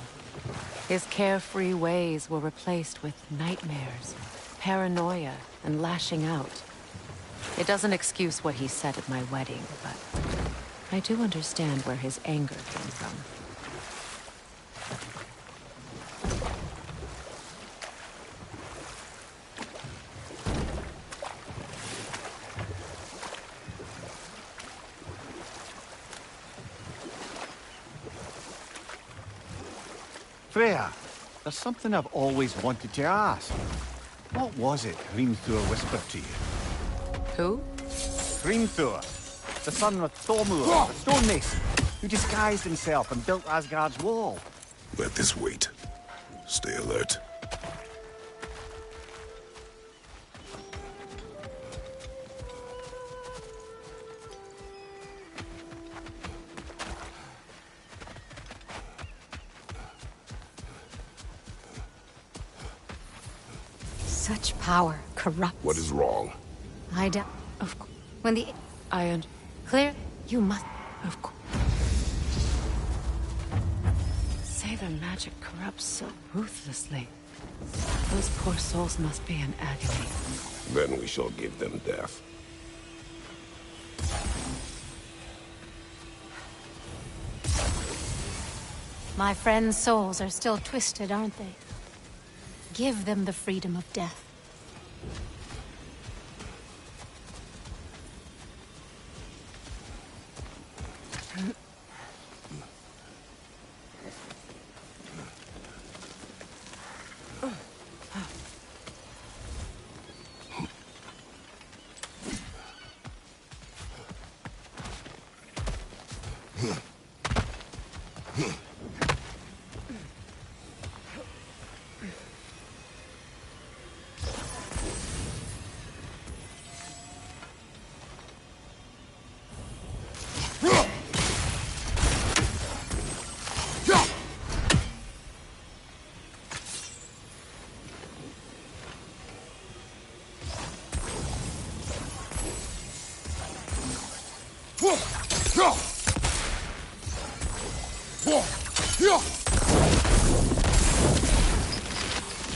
His carefree ways were replaced with nightmares, paranoia, and lashing out. It doesn't excuse what he said at my wedding, but I do understand where his anger came from. Freya, there's something I've always wanted to ask. What was it Hrimthur whispered to you? Who? Hrimthur, the son of Thormur, the stonemason, who disguised himself and built Asgard's wall. Let this wait. Stay alert. Such power corrupts. What is wrong? I doubt. Of course. When the... Clear? You must... Of course. Say their magic corrupts so ruthlessly. Those poor souls must be in agony. Then we shall give them death. My friends' souls are still twisted, aren't they? Give them the freedom of death.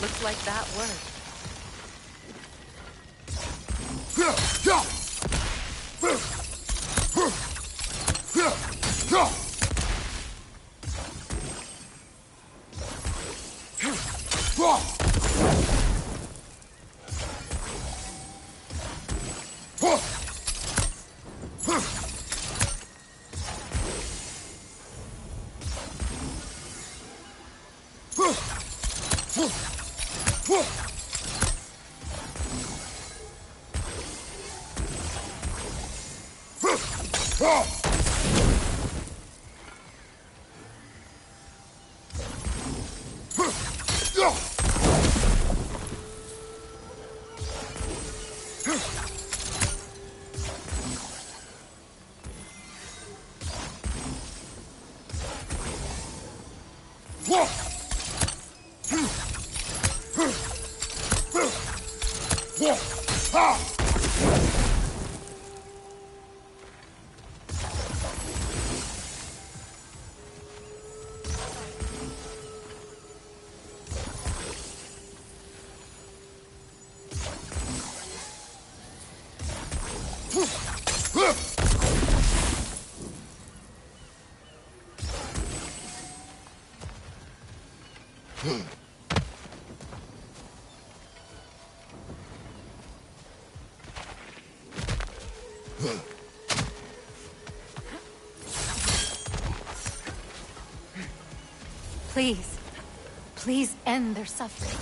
Looks like that worked. Please. Please end their suffering.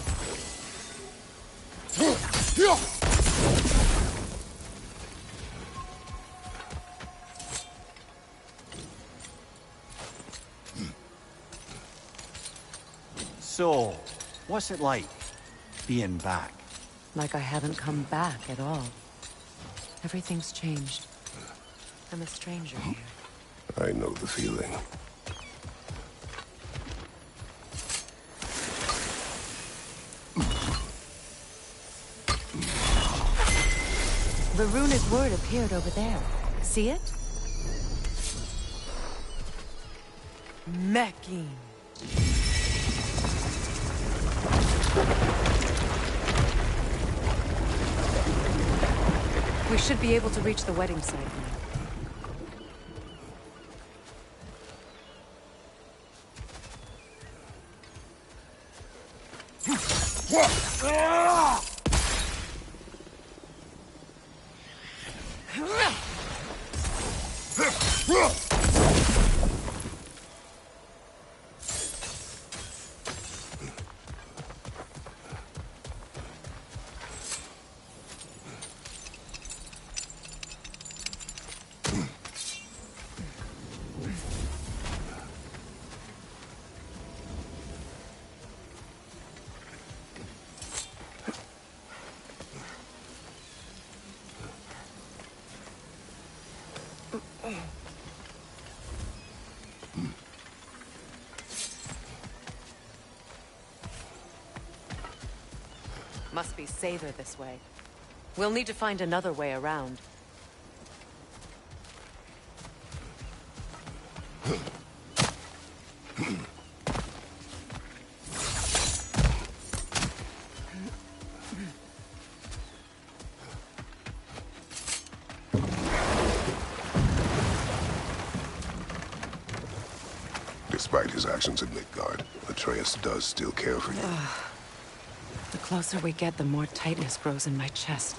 So, what's it like, being back? Like I haven't come back at all. Everything's changed. I'm a stranger here. I know the feeling. The runic word appeared over there. See it? Meching. We should be able to reach the wedding site now. Must be safer this way. We'll need to find another way around. Despite his actions in Midgard, Atreus does still care for you. The closer we get, the more tightness grows in my chest.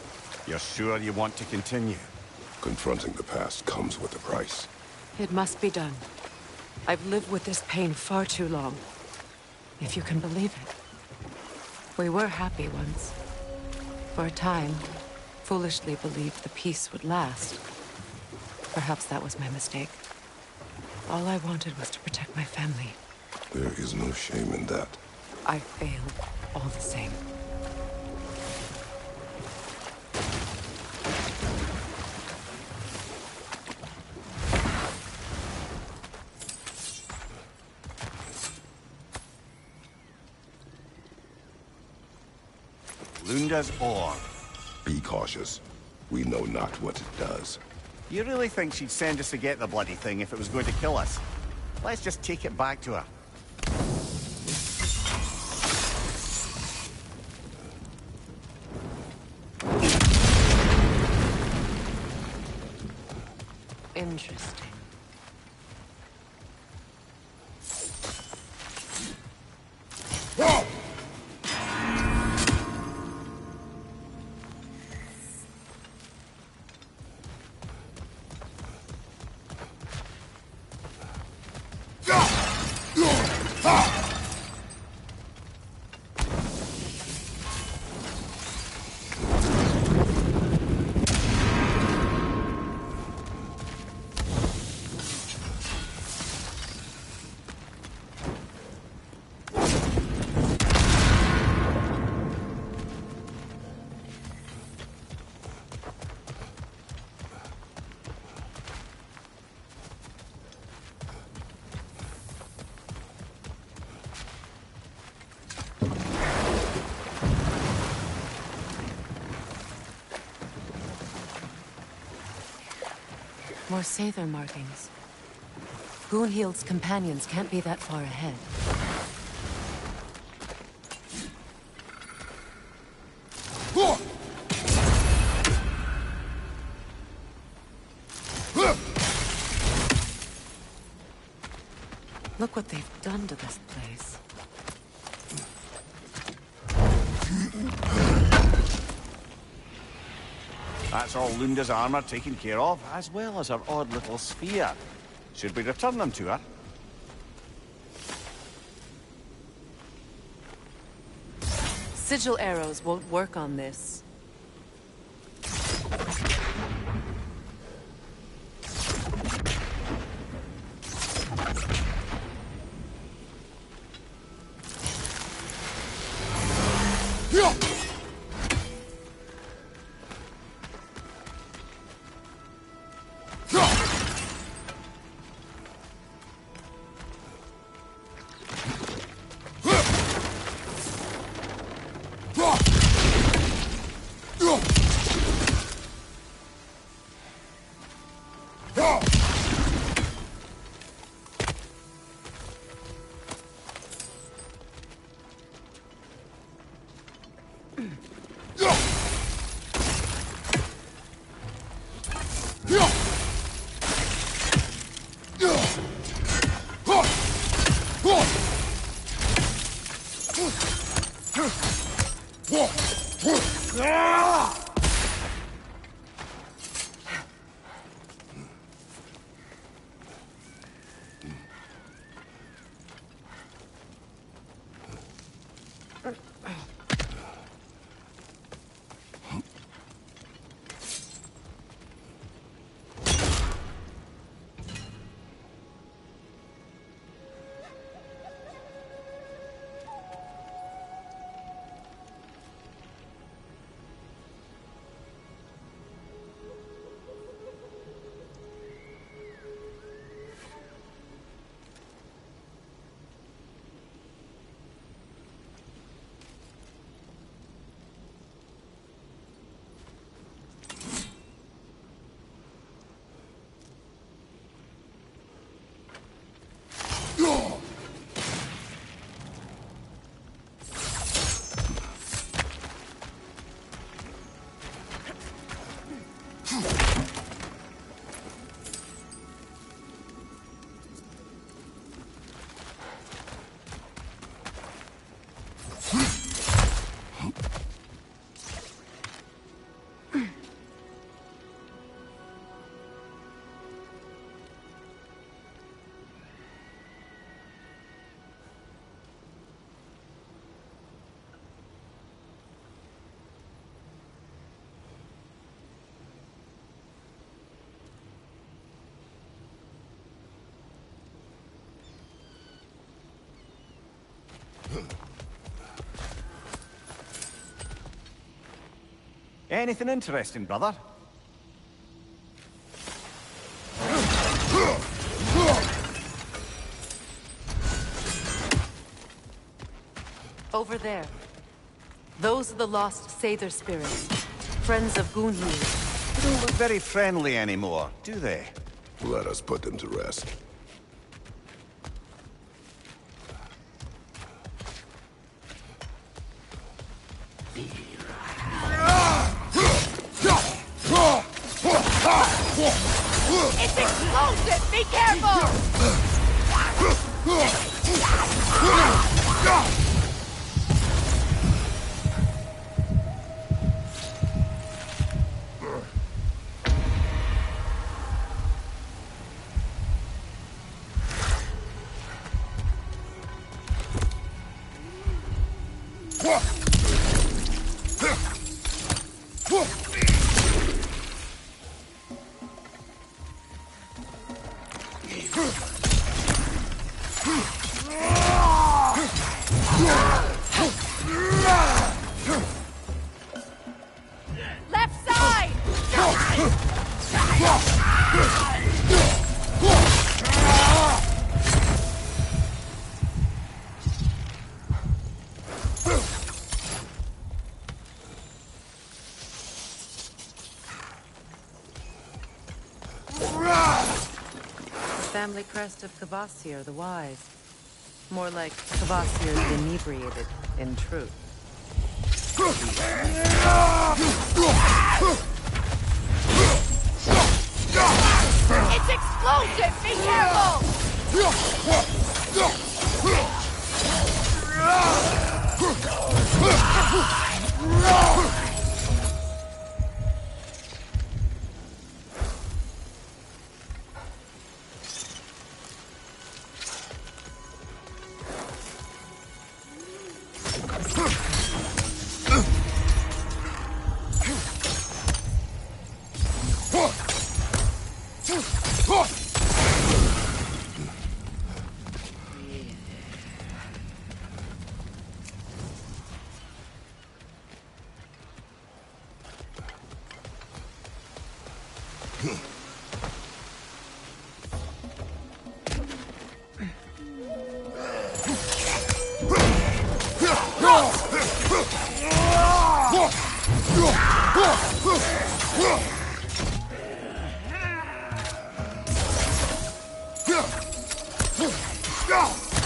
You're sure you want to continue? Confronting the past comes with a price. It must be done. I've lived with this pain far too long. If you can believe it. We were happy once. For a time, foolishly believed the peace would last. Perhaps that was my mistake. All I wanted was to protect my family. There is no shame in that. I failed, all the same. Lunda's ore. Be cautious. We know not what it does. You really think she'd send us to get the bloody thing if it was going to kill us? Let's just take it back to her. Interesting. More Sather markings. Gunhild's companions can't be that far ahead. Look what they've done to this place. That's all Lunda's armor taken care of, as well as her odd little sphere. Should we return them to her? Sigil arrows won't work on this. Anything interesting, brother? Over there. Those are the lost Sather spirits. Friends of Gunhildr. They don't look very friendly anymore, do they? Let us put them to rest. It's explosive! Be careful! Left side! Family crest of Kvasir the Wise. More like Kvasir the Inebriated, in truth. It's explosive! Be careful!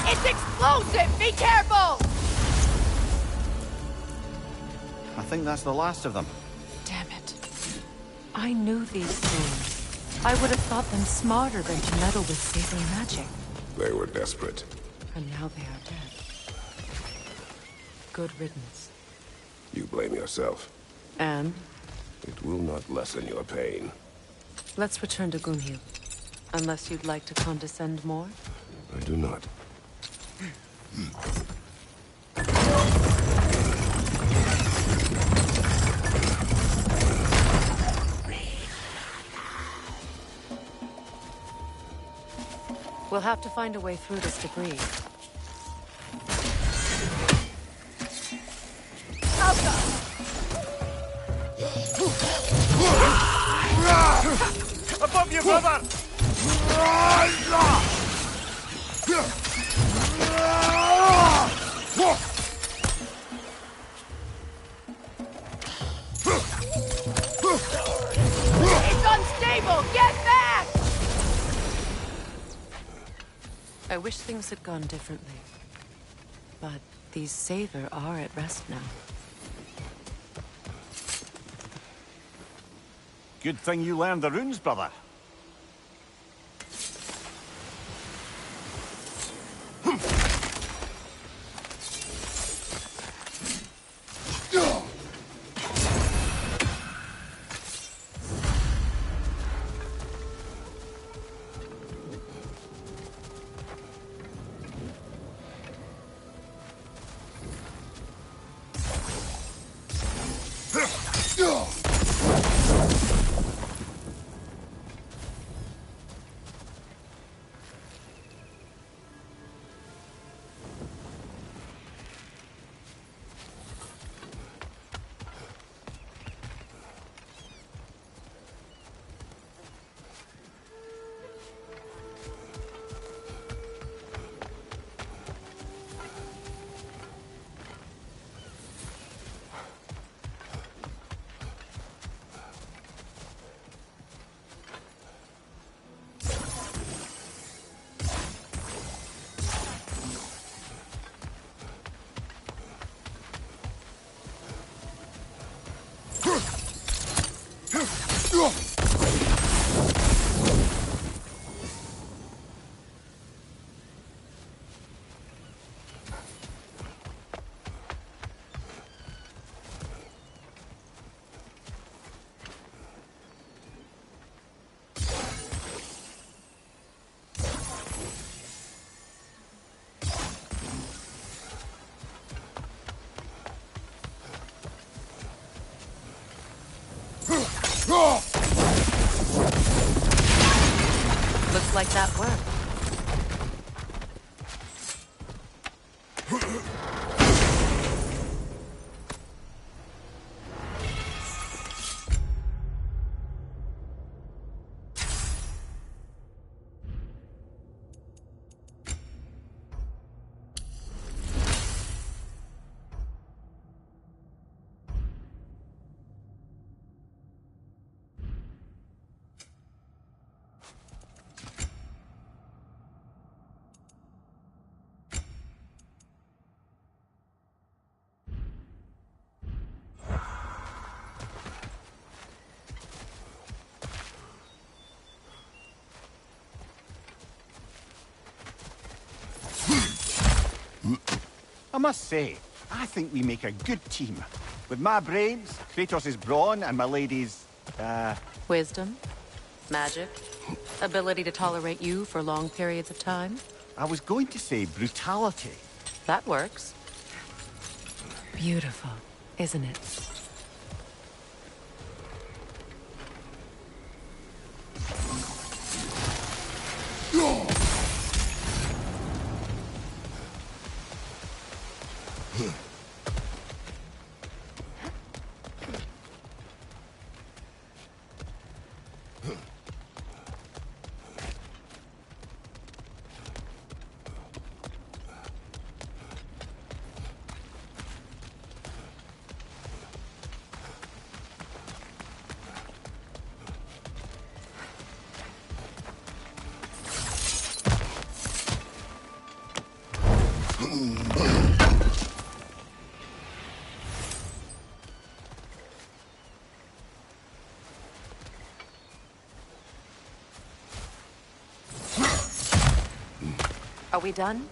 It's explosive! Be careful! I think that's the last of them. Damn it. I knew these souls. I would have thought them smarter than to meddle with sacred magic. They were desperate. And now they are dead. Good riddance. You blame yourself. And? It will not lessen your pain. Let's return to Gunhild. Unless you'd like to condescend more? I do not. We'll have to find a way through this debris. Above you, brother! It's unstable! Get back! I wish things had gone differently. But these Savor are at rest now. Good thing you learned the runes, brother. Looks like that worked. I must say, I think we make a good team. With my brains, Kratos' brawn, and my lady's, Wisdom, magic, ability to tolerate you for long periods of time. I was going to say brutality. That works. Beautiful, isn't it? Are we done?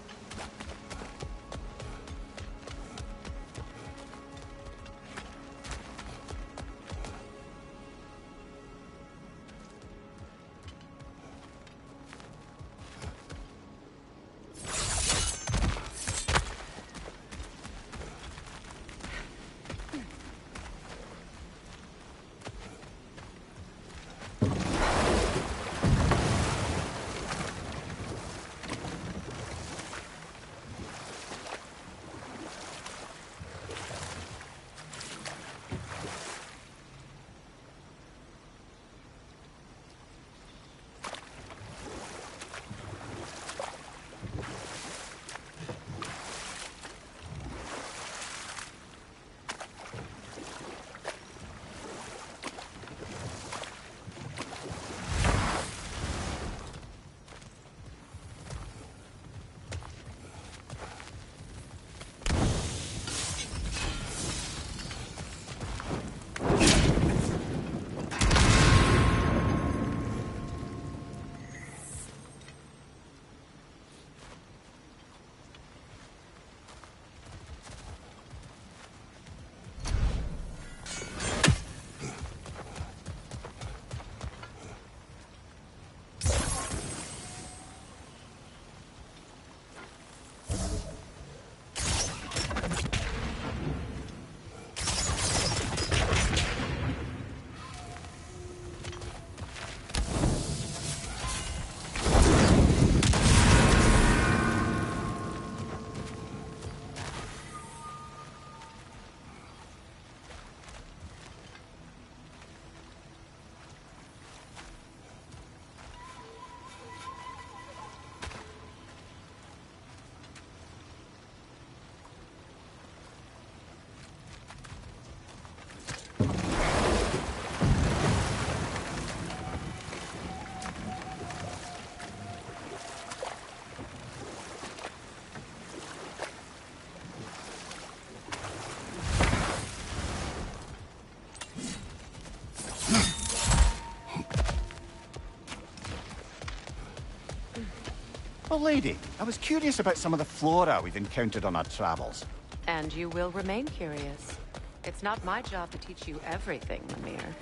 Well, lady, I was curious about some of the flora we've encountered on our travels. And you will remain curious. It's not my job to teach you everything, Mimir.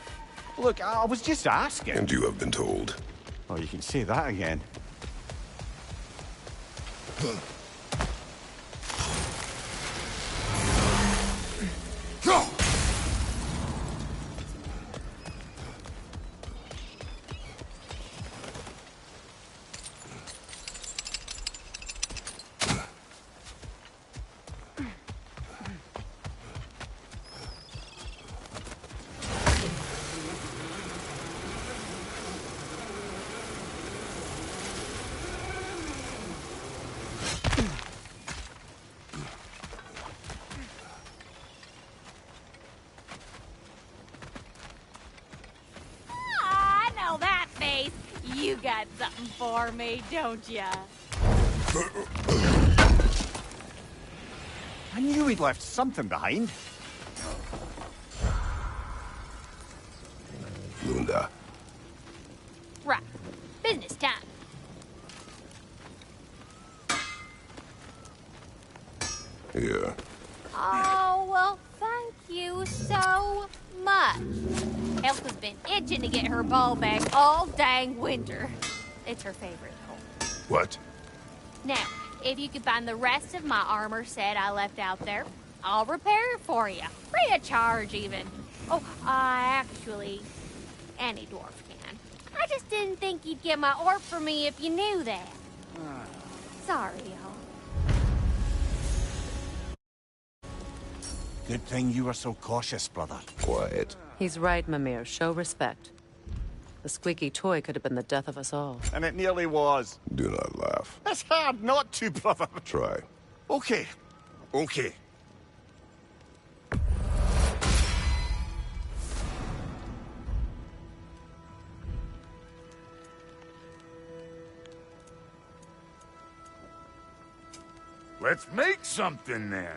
Look, I was just asking. And you have been told. Oh, you can say that again. I know that face. You got something for me, don't ya? I knew we'd left something behind. Lunda. Right. Business time. Yeah. Oh, well, thank you so much. Elsa's been itching to get her ball back all dang winter. It's her favorite though. What? Now, if you could find the rest of my armor set I left out there, I'll repair it for you. Free of charge, even. Oh, actually, any dwarf can. I just didn't think you'd get my orb for me if you knew that. Sorry, y'all. Good thing you were so cautious, brother. Quiet. He's right, Mimir. Show respect. The squeaky toy could have been the death of us all. And it nearly was. Do not laugh. It's hard not to, brother. Try. Okay. Okay. Let's make something then.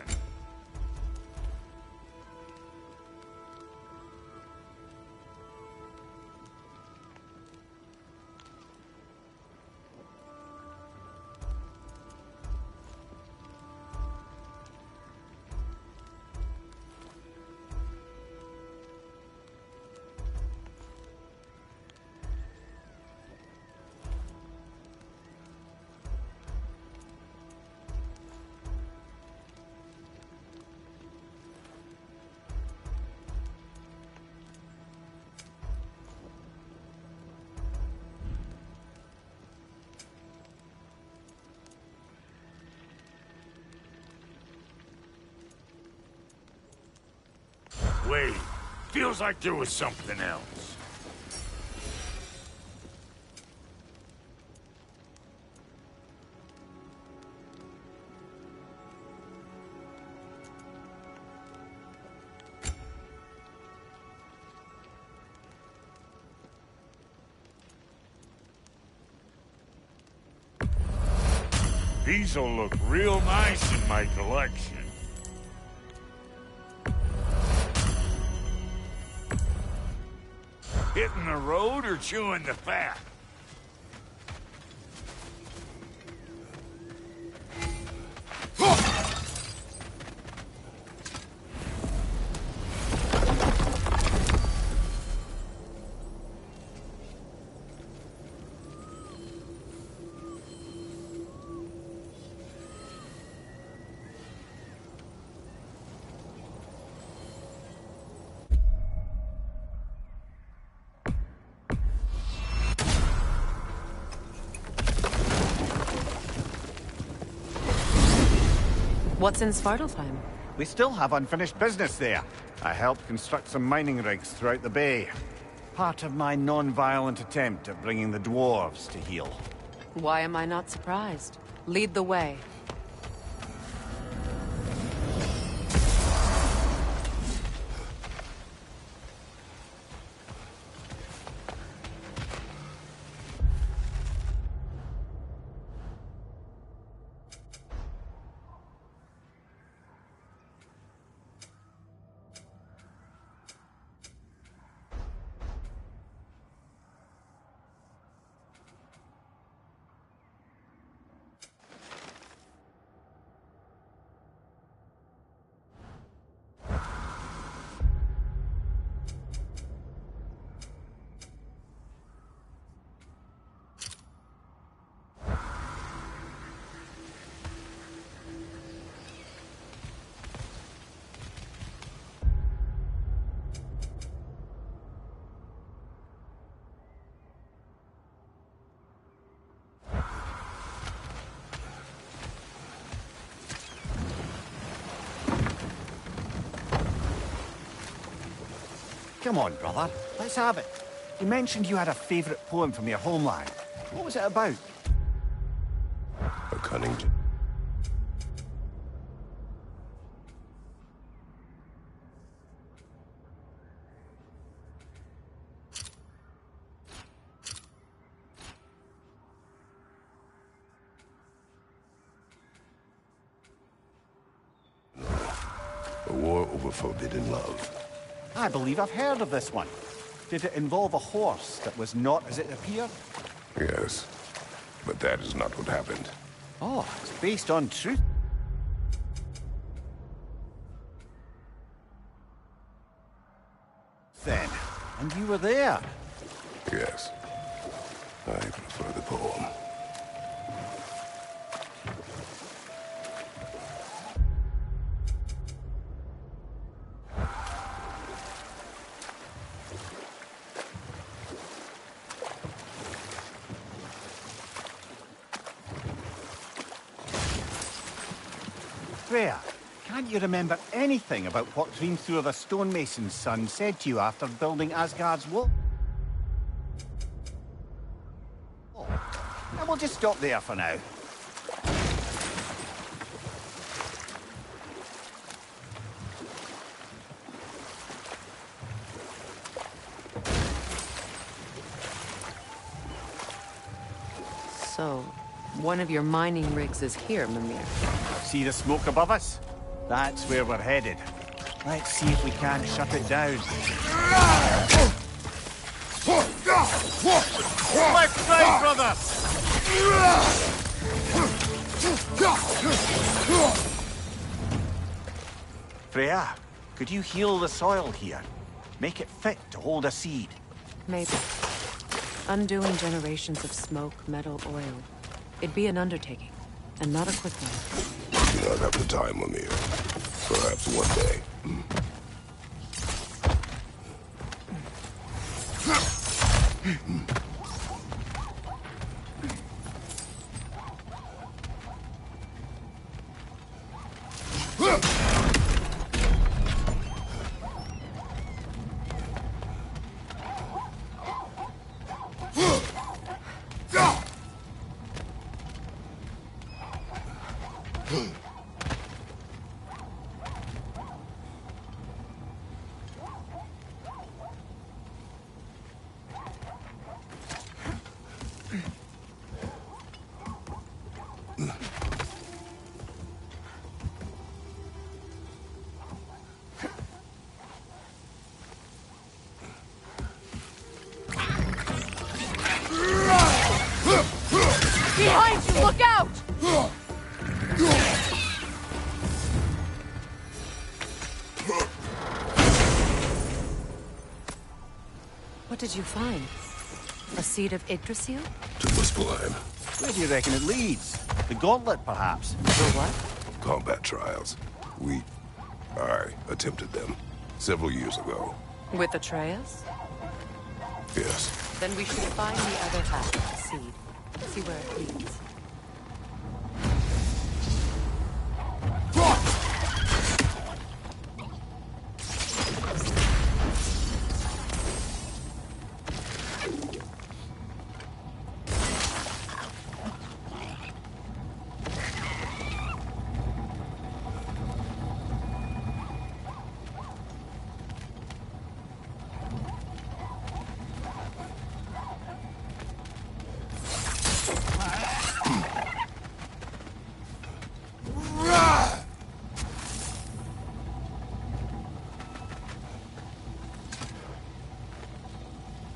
Wait, feels like there was something else. These'll look real nice in my collection. Hitting the road or chewing the fat? What's in Svartalfheim? We still have unfinished business there. I helped construct some mining rigs throughout the bay. Part of my non-violent attempt at bringing the dwarves to heel. Why am I not surprised? Lead the way. Come on, brother. Let's have it. You mentioned you had a favorite poem from your homeland. What was it about? A cunning... A war over forbidden love. I believe I've heard of this one. Did it involve a horse that was not as it appeared? Yes, but that is not what happened. Oh, it's based on truth. Then, and you were there. Yes, I prefer the poem. Freya, can't you remember anything about what Hrimthur the stonemason's son said to you after building Asgard's wall? Oh, and we'll just stop there for now. So, one of your mining rigs is here, Mimir. See the smoke above us? That's where we're headed. Let's see if we can't shut it down. Left side, brother! Freya, could you heal the soil here? Make it fit to hold a seed? Maybe. Undoing generations of smoke, metal, oil. It'd be an undertaking, and not a quick one. Do not have the time, Mimir. Perhaps one day. Look out! What did you find? A seed of Yggdrasil? To Muspelheim. Where do you reckon it leads? The gauntlet, perhaps? For what? Combat trials. I attempted them several years ago. With Atreus? Yes. Then we should find the other half of the seed. See where it leads.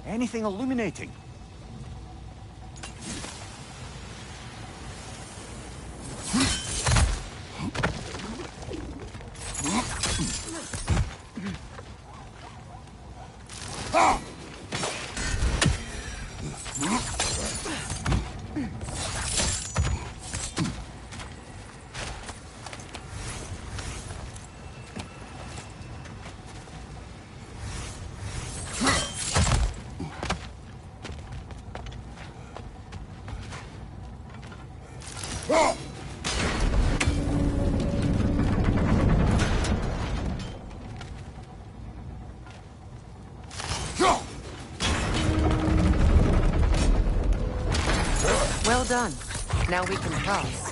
Anything illuminating? Well done. Now we can cross.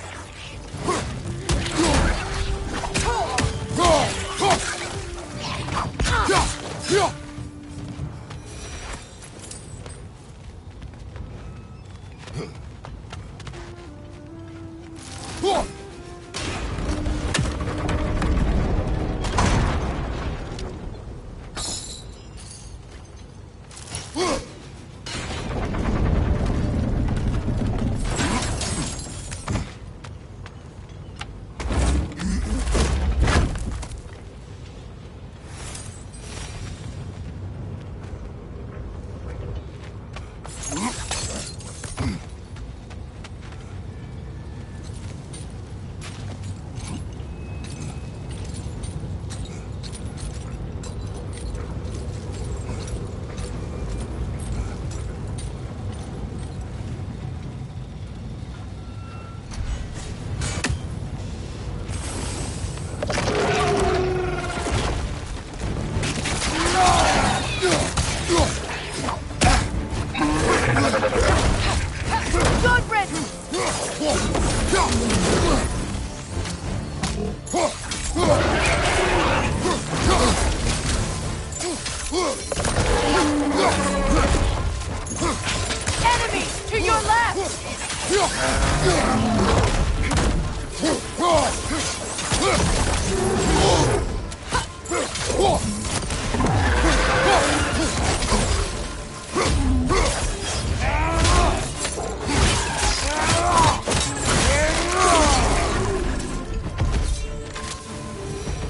Enemies to your left!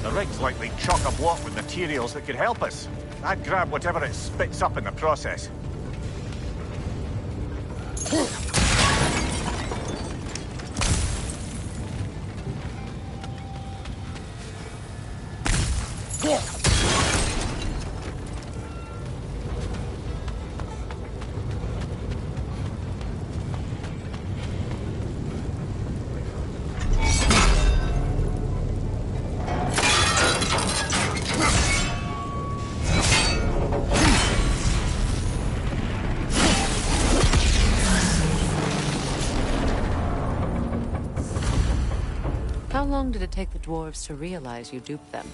The rig's likely chock-a-block with materials that could help us. I'd grab whatever it spits up in the process. How long did it take the dwarves to realize you duped them?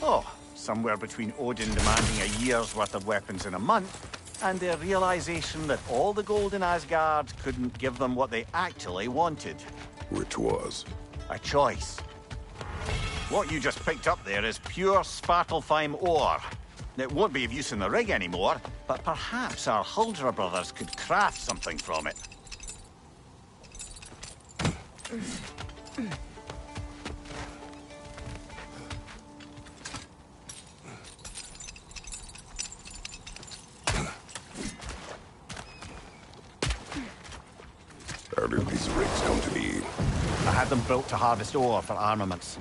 Oh, somewhere between Odin demanding a year's worth of weapons in a month, and their realization that all the gold in Asgard couldn't give them what they actually wanted. Which was? A choice. What you just picked up there is pure Svartalfheim ore. It won't be of use in the rig anymore, but perhaps our Huldra brothers could craft something from it. How did these rigs come to be? I had them built to harvest ore for armaments.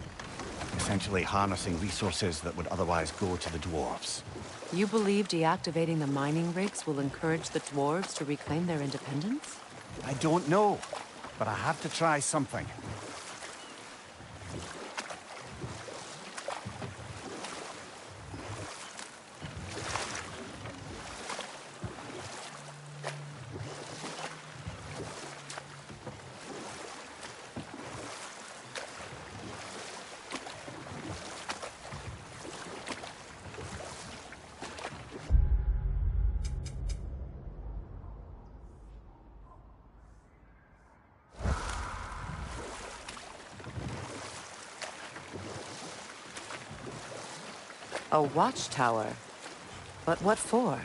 Essentially harnessing resources that would otherwise go to the dwarves. You believe deactivating the mining rigs will encourage the dwarves to reclaim their independence? I don't know, but I have to try something. A watchtower? But what for?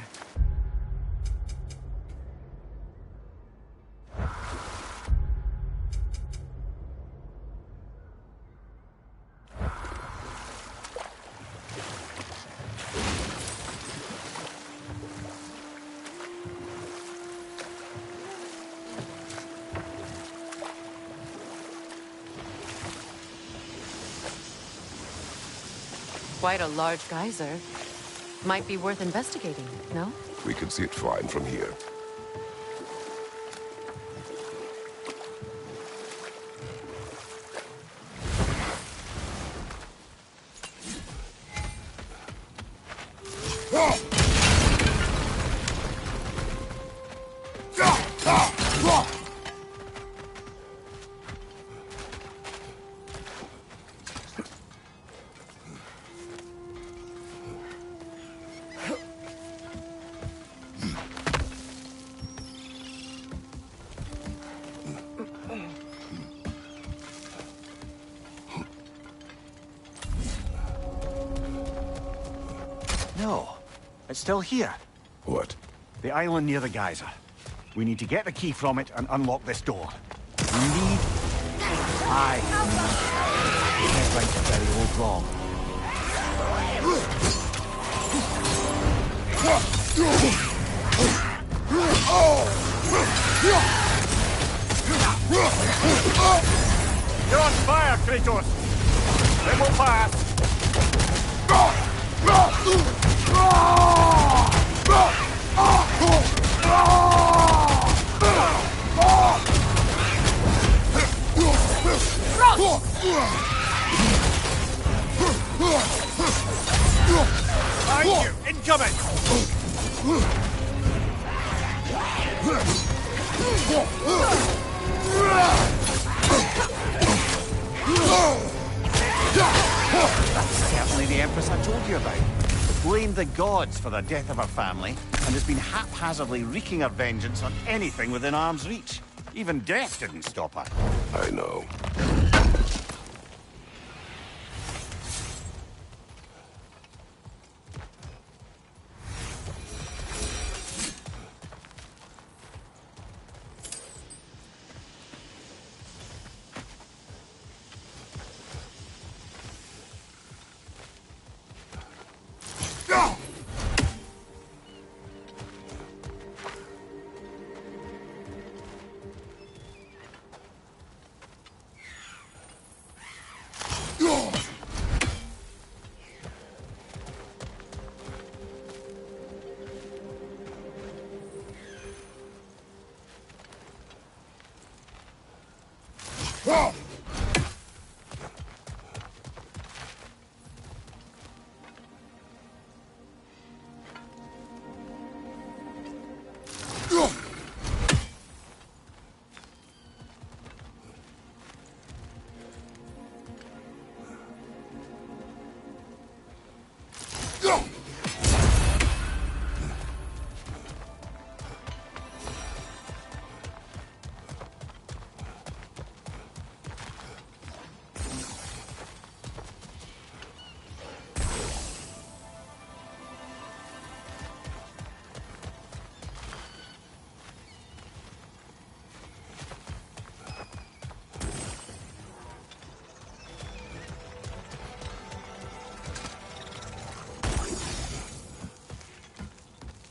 Quite a large geyser. Might be worth investigating, no? We can see it fine from here. No, it's still here. What? The island near the geyser. We need to get the key from it and unlock this door. We need... I need... Head right to very old wrong. You're on fire, Kratos! They will pass! Behind you! Incoming! That's certainly the Empress I told you about. Blamed the gods for the death of her family, and has been haphazardly wreaking her vengeance on anything within arm's reach. Even death didn't stop her. I know.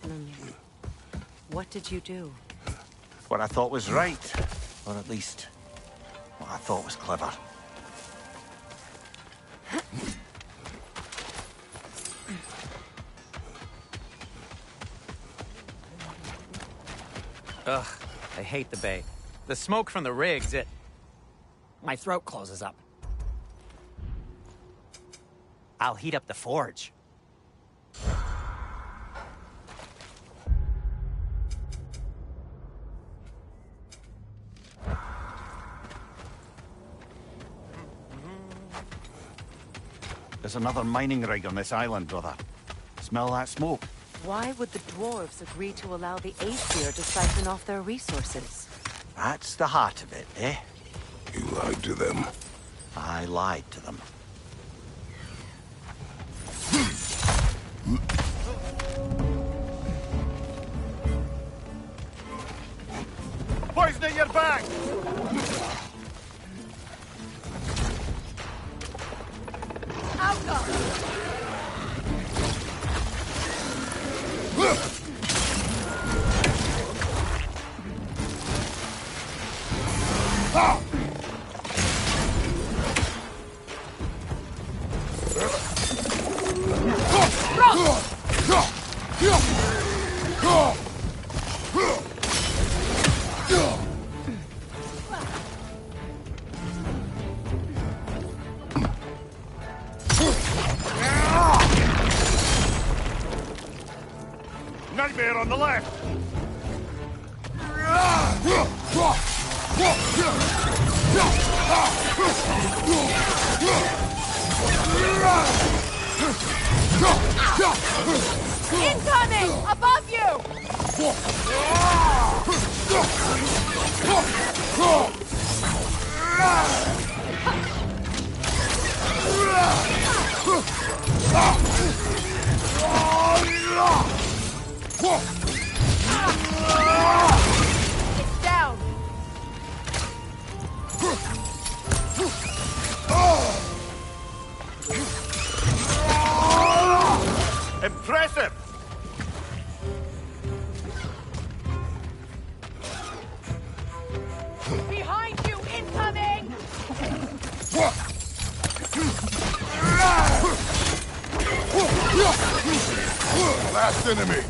Mimir, what did you do? What I thought was right. Or at least, what I thought was clever. Ugh, I hate the bay. The smoke from the rigs, my throat closes up. I'll heat up the forge. There's another mining rig on this island, brother. Smell that smoke? Why would the dwarves agree to allow the Aesir to siphon off their resources? That's the heart of it, eh? You lied to them. I lied to them. Poison in your back! Nightmare on the left! Incoming! Above you! It's down! Impressive! Behind you! Incoming! Last enemy.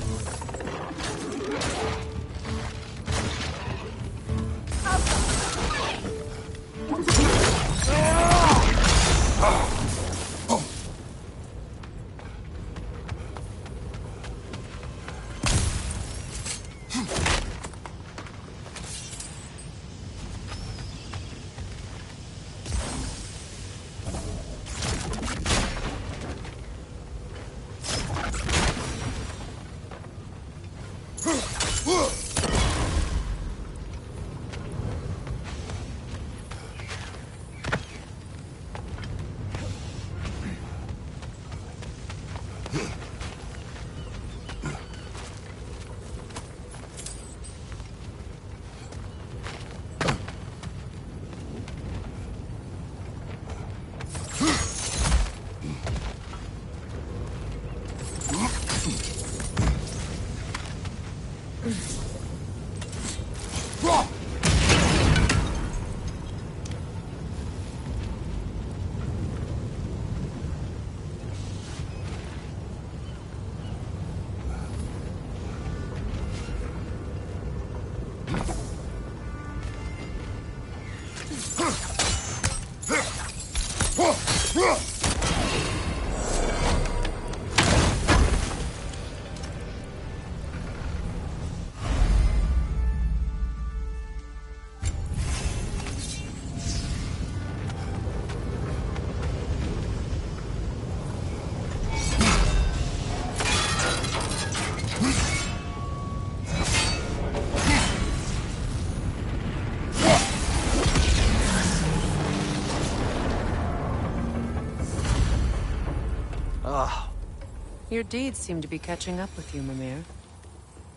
Your deeds seem to be catching up with you, Mimir.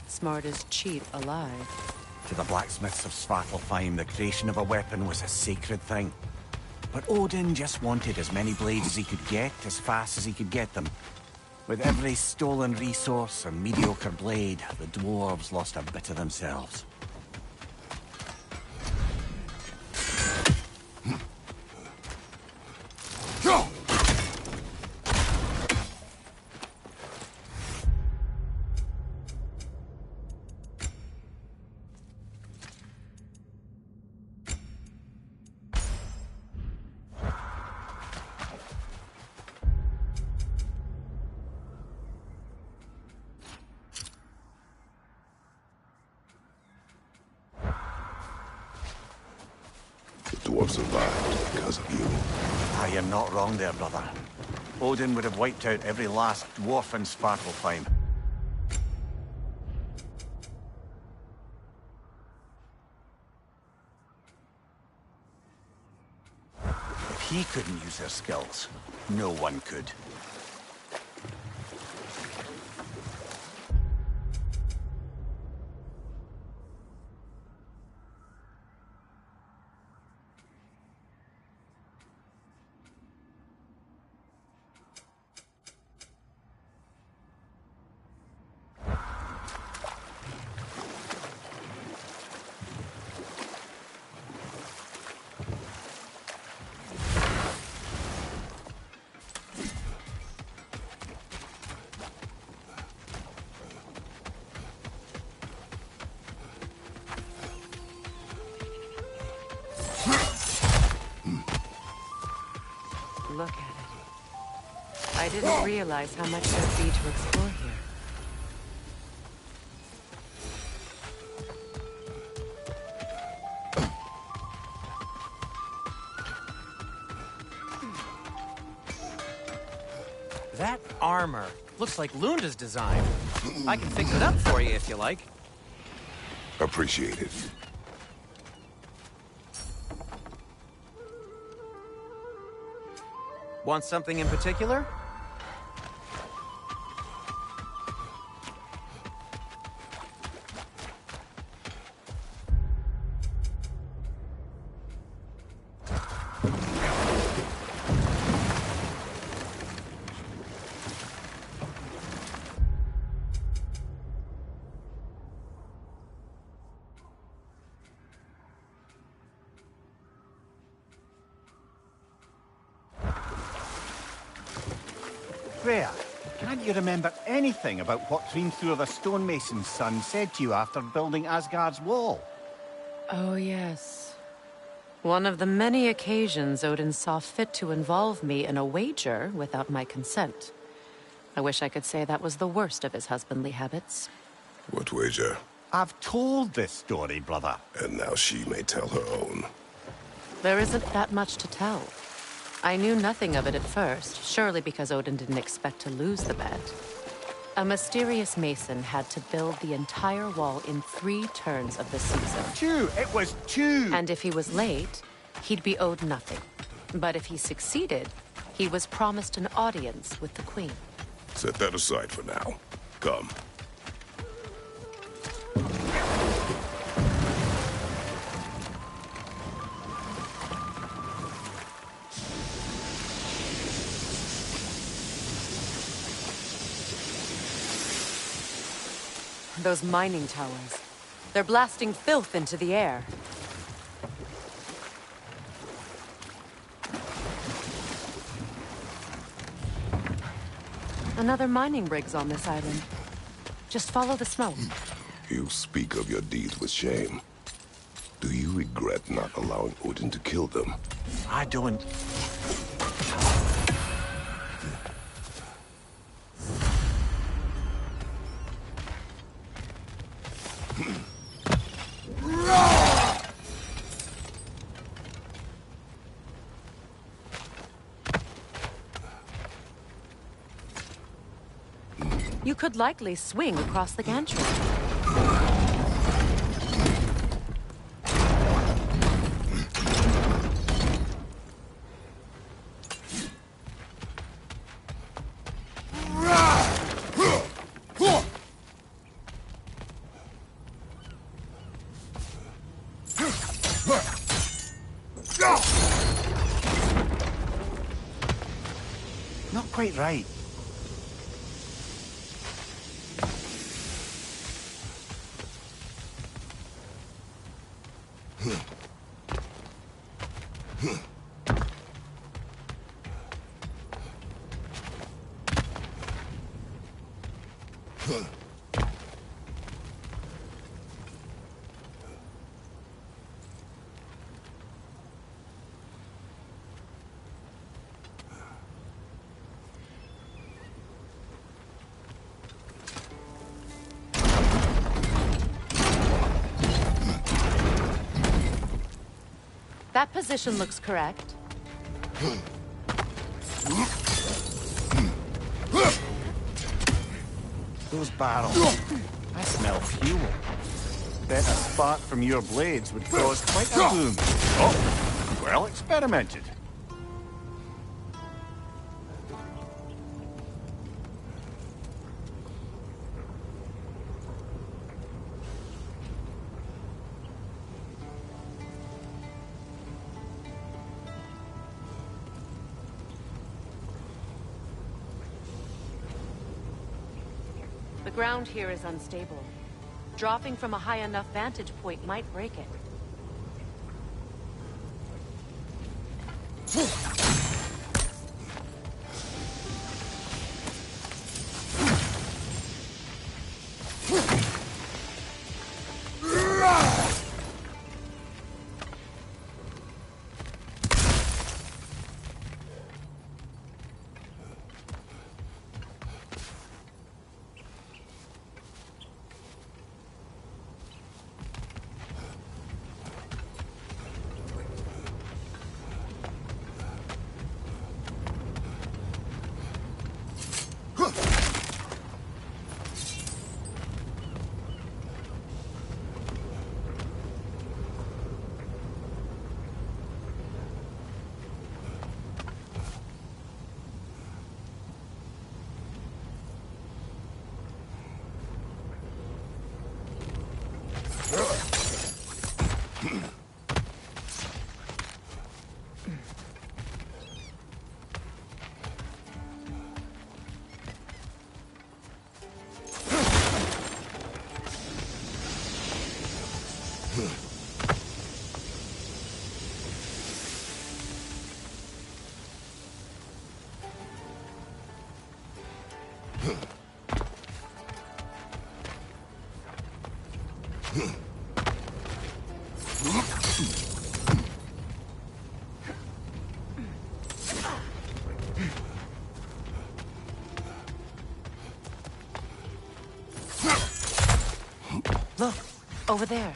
Smart as cheat alive. To the blacksmiths of Svartalfheim, the creation of a weapon was a sacred thing. But Odin just wanted as many blades as he could get, as fast as he could get them. With every stolen resource and mediocre blade, the dwarves lost a bit of themselves. Dwarf survived because of you. Ah, you're not wrong there, brother. Odin would have wiped out every last dwarf in Svartalfheim. If he couldn't use their skills, no one could. Look at it. I didn't realize how much there'd be to explore here. That armor looks like Lunda's design. I can fix it up for you if you like. Appreciate it. Want something in particular? Freya, can't you remember anything about what Hrimthur the stonemason's son said to you after building Asgard's wall? Oh, yes. One of the many occasions Odin saw fit to involve me in a wager without my consent. I wish I could say that was the worst of his husbandly habits. What wager? I've told this story, brother. And now she may tell her own. There isn't that much to tell. I knew nothing of it at first, surely because Odin didn't expect to lose the bet. A mysterious mason had to build the entire wall in 3 turns of the season. 2! It was 2! And if he was late, he'd be owed nothing. But if he succeeded, he was promised an audience with the queen. Set that aside for now. Come. Those mining towers. They're blasting filth into the air. Another mining rig's on this island. Just follow the smoke. You speak of your deeds with shame. Do you regret not allowing Odin to kill them? I don't. You could likely swing across the gantry. Not quite right. That position looks correct. Those barrels. I smell fuel. Bet a spark from your blades would cause quite a boom. Oh, well experimented. The ground here is unstable. Dropping from a high enough vantage point might break it. Look, over there.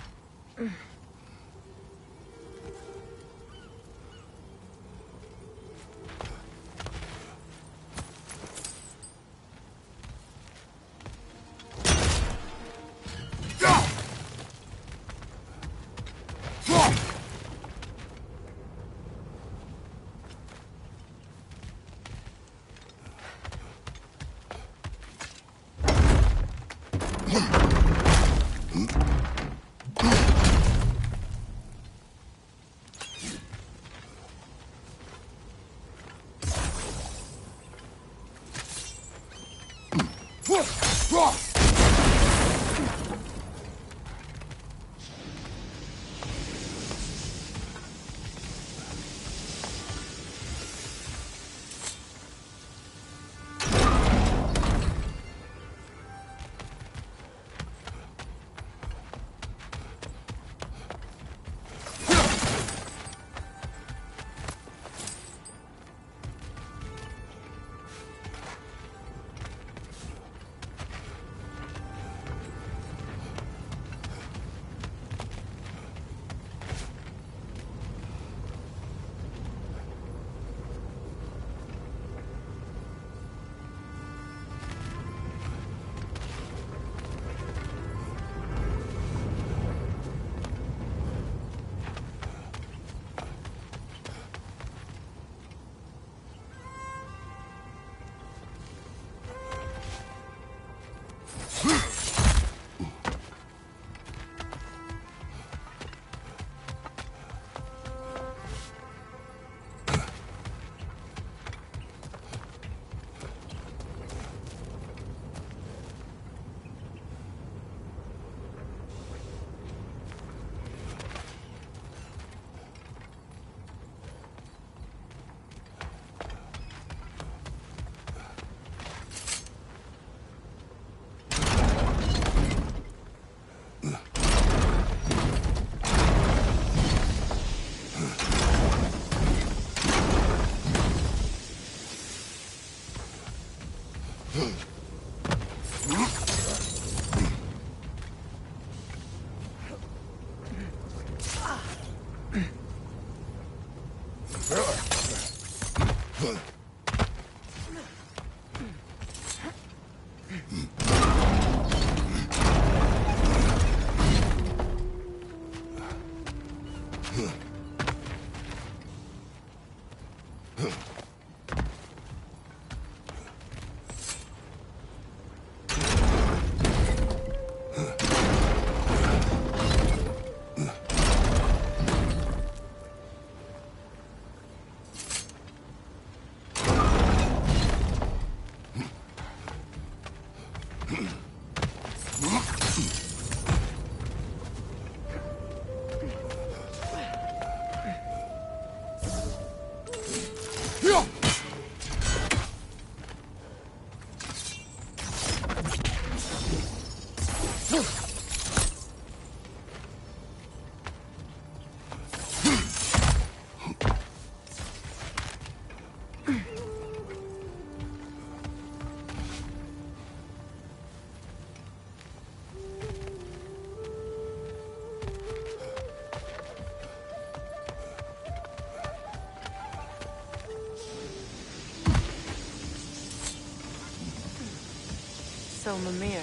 So, Mimir,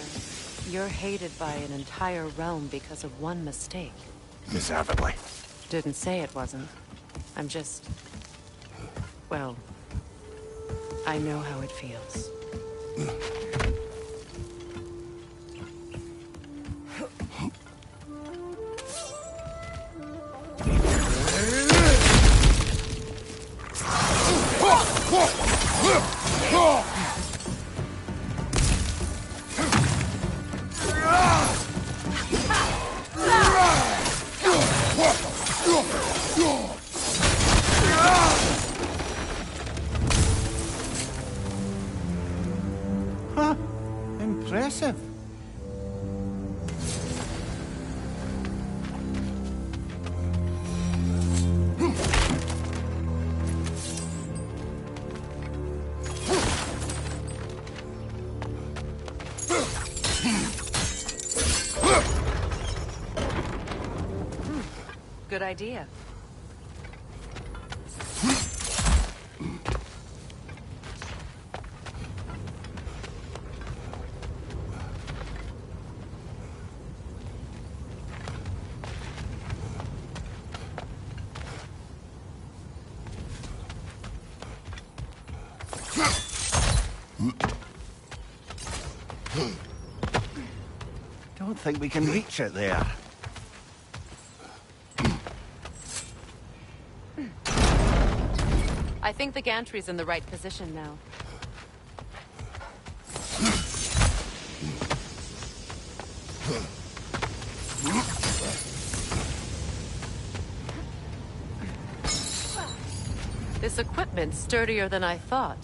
you're hated by an entire realm because of one mistake. Deservedly. Didn't say it wasn't. I'm just... well... I know how it feels. Huh? Impressive. Good idea. Don't think we can reach it there. I think the gantry's in the right position now. This equipment's sturdier than I thought.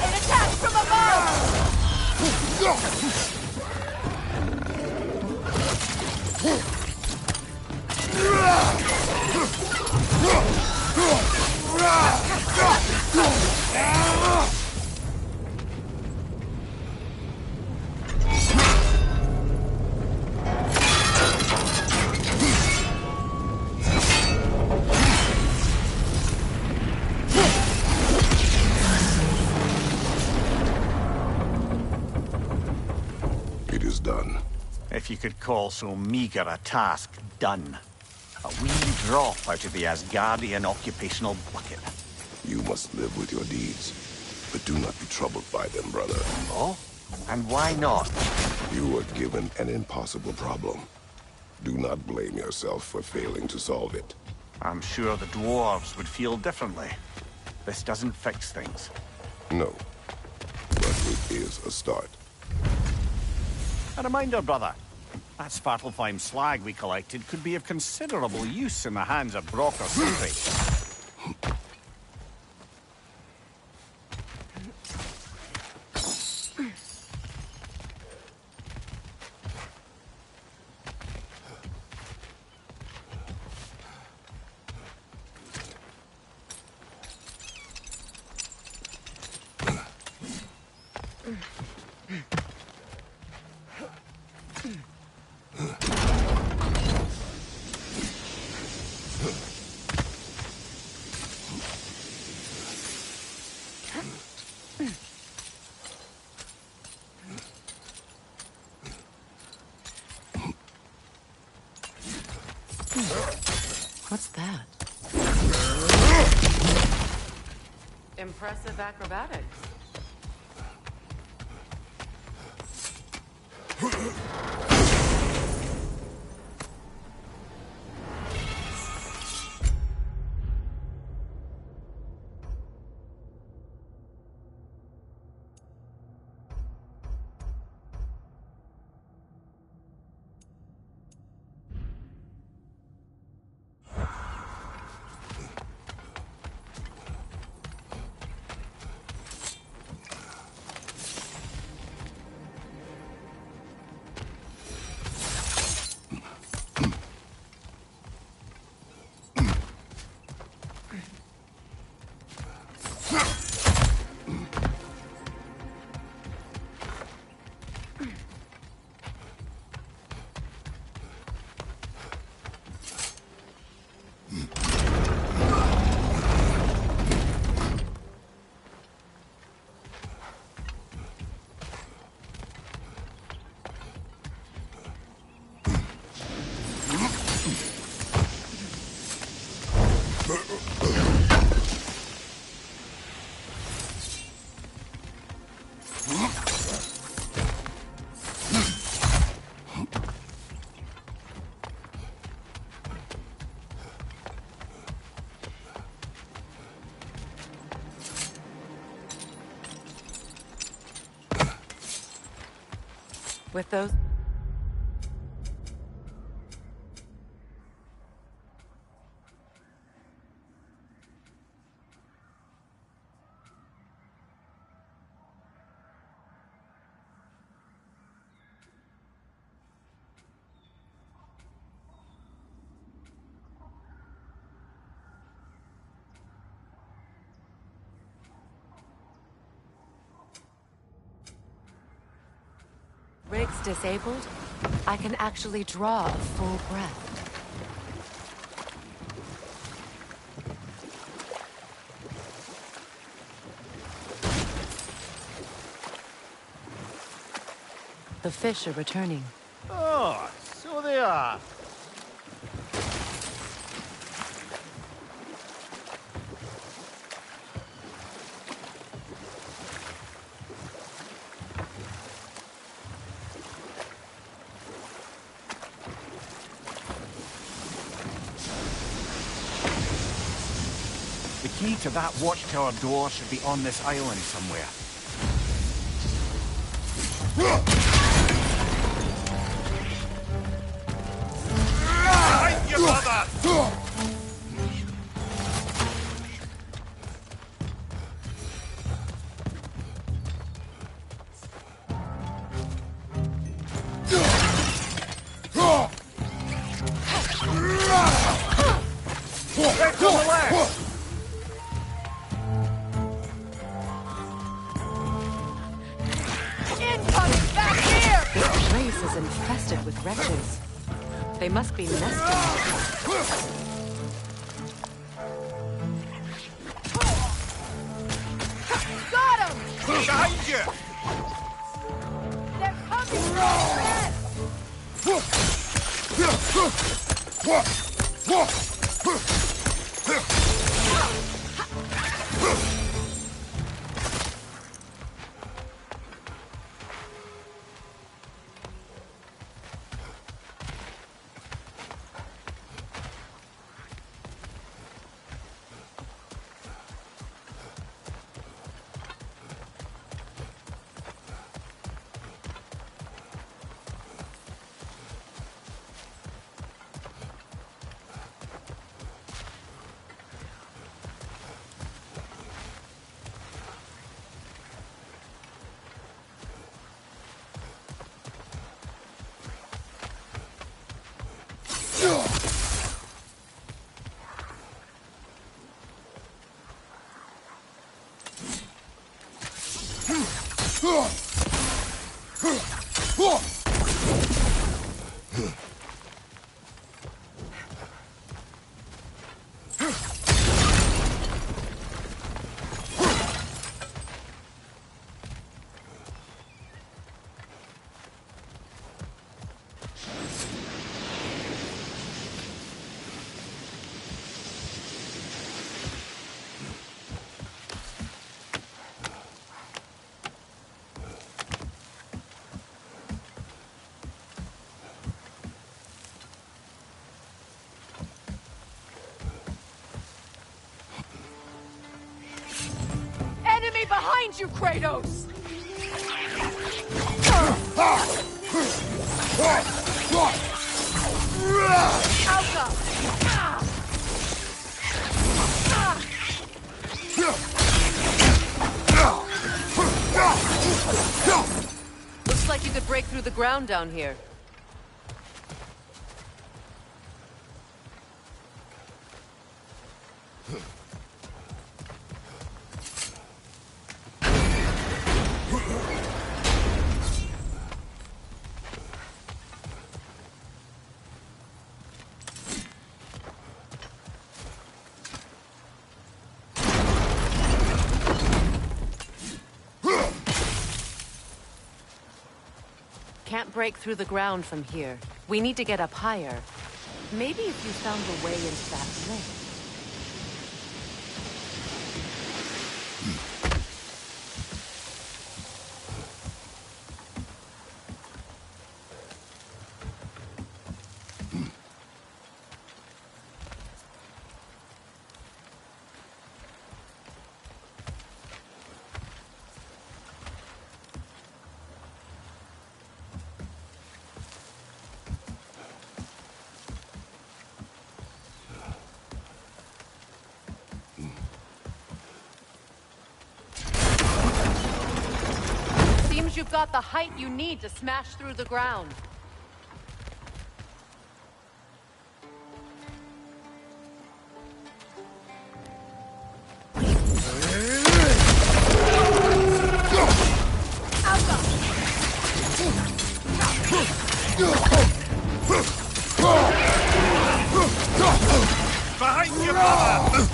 An attack from It is done. If you could call so meager a task done. A wee drop out of the Asgardian occupational bucket. You must live with your deeds, but do not be troubled by them, brother. Oh? And why not? You were given an impossible problem. Do not blame yourself for failing to solve it. I'm sure the dwarves would feel differently. This doesn't fix things. No, but it is a start. A reminder, brother. That Svartalfheim slag we collected could be of considerable use in the hands of Brok or Sindri. What's that? Impressive acrobatics. With those... Rigs disabled, I can actually draw a full breath. The fish are returning. Oh, so they are. The key to that watchtower door should be on this island somewhere. Fight your mother! Wretches. They must be nesting. Got him! Behind you! They're coming you, Kratos! Looks like you could break through the ground down here. Can't break through the ground from here. We need to get up higher. Maybe if you found a way into that lift. You've got the height you need to smash through the ground. Behind you, mother!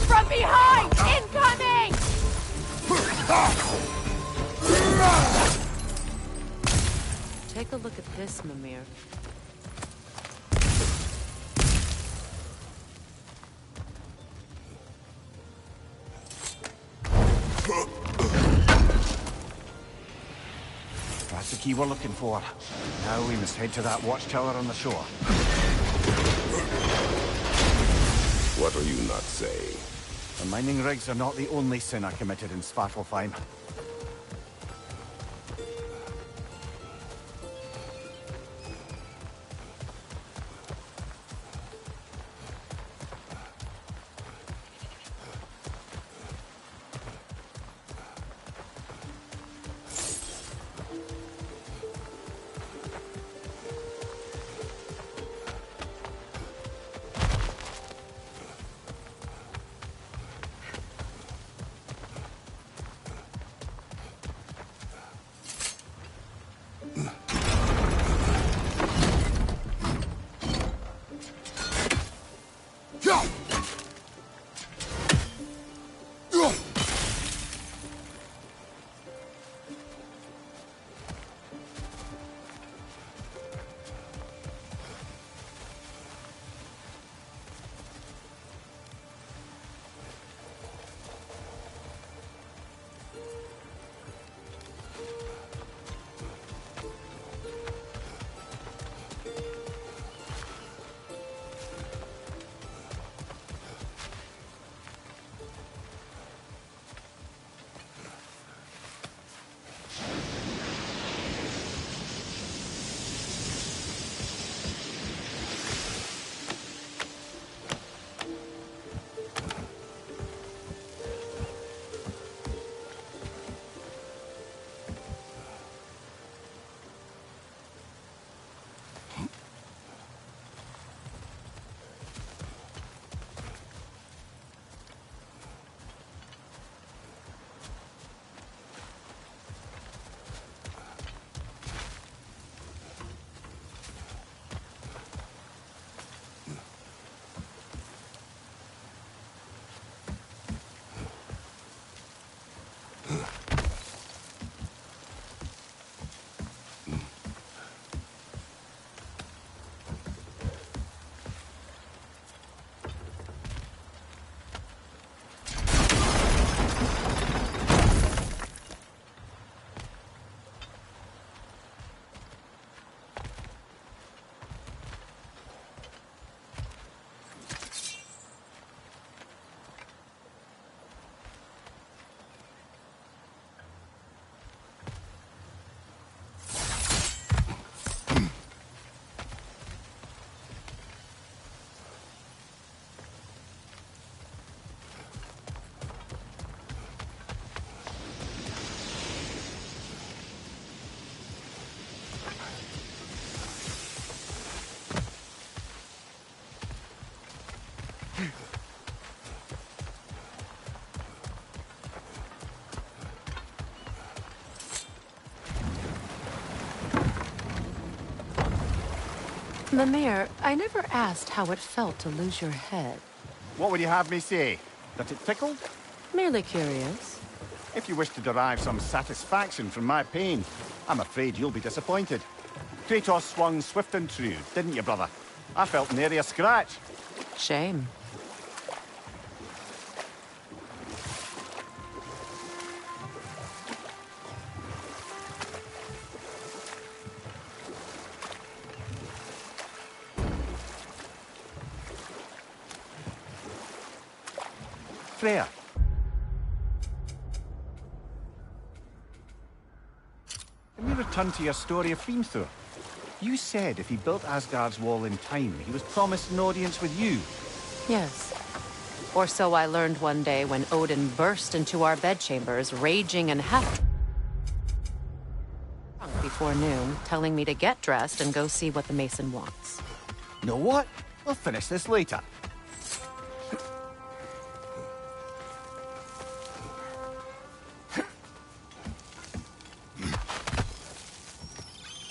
From behind! Incoming! Take a look at this, Mimir. That's the key we're looking for. Now we must head to that watchtower on the shore. What are you not saying? The mining rigs are not the only sin I committed in Svartalfheim. Mimir, I never asked how it felt to lose your head. What would you have me say? That it tickled? Merely curious. If you wish to derive some satisfaction from my pain, I'm afraid you'll be disappointed. Kratos swung swift and true, didn't you, brother? I felt nary a scratch. Shame. Freya. Let me return to your story of Hrimthur. You said if he built Asgard's wall in time, he was promised an audience with you. Yes. Or so I learned one day when Odin burst into our bedchambers, raging and half before noon, telling me to get dressed and go see what the Mason wants. Know what? We'll finish this later.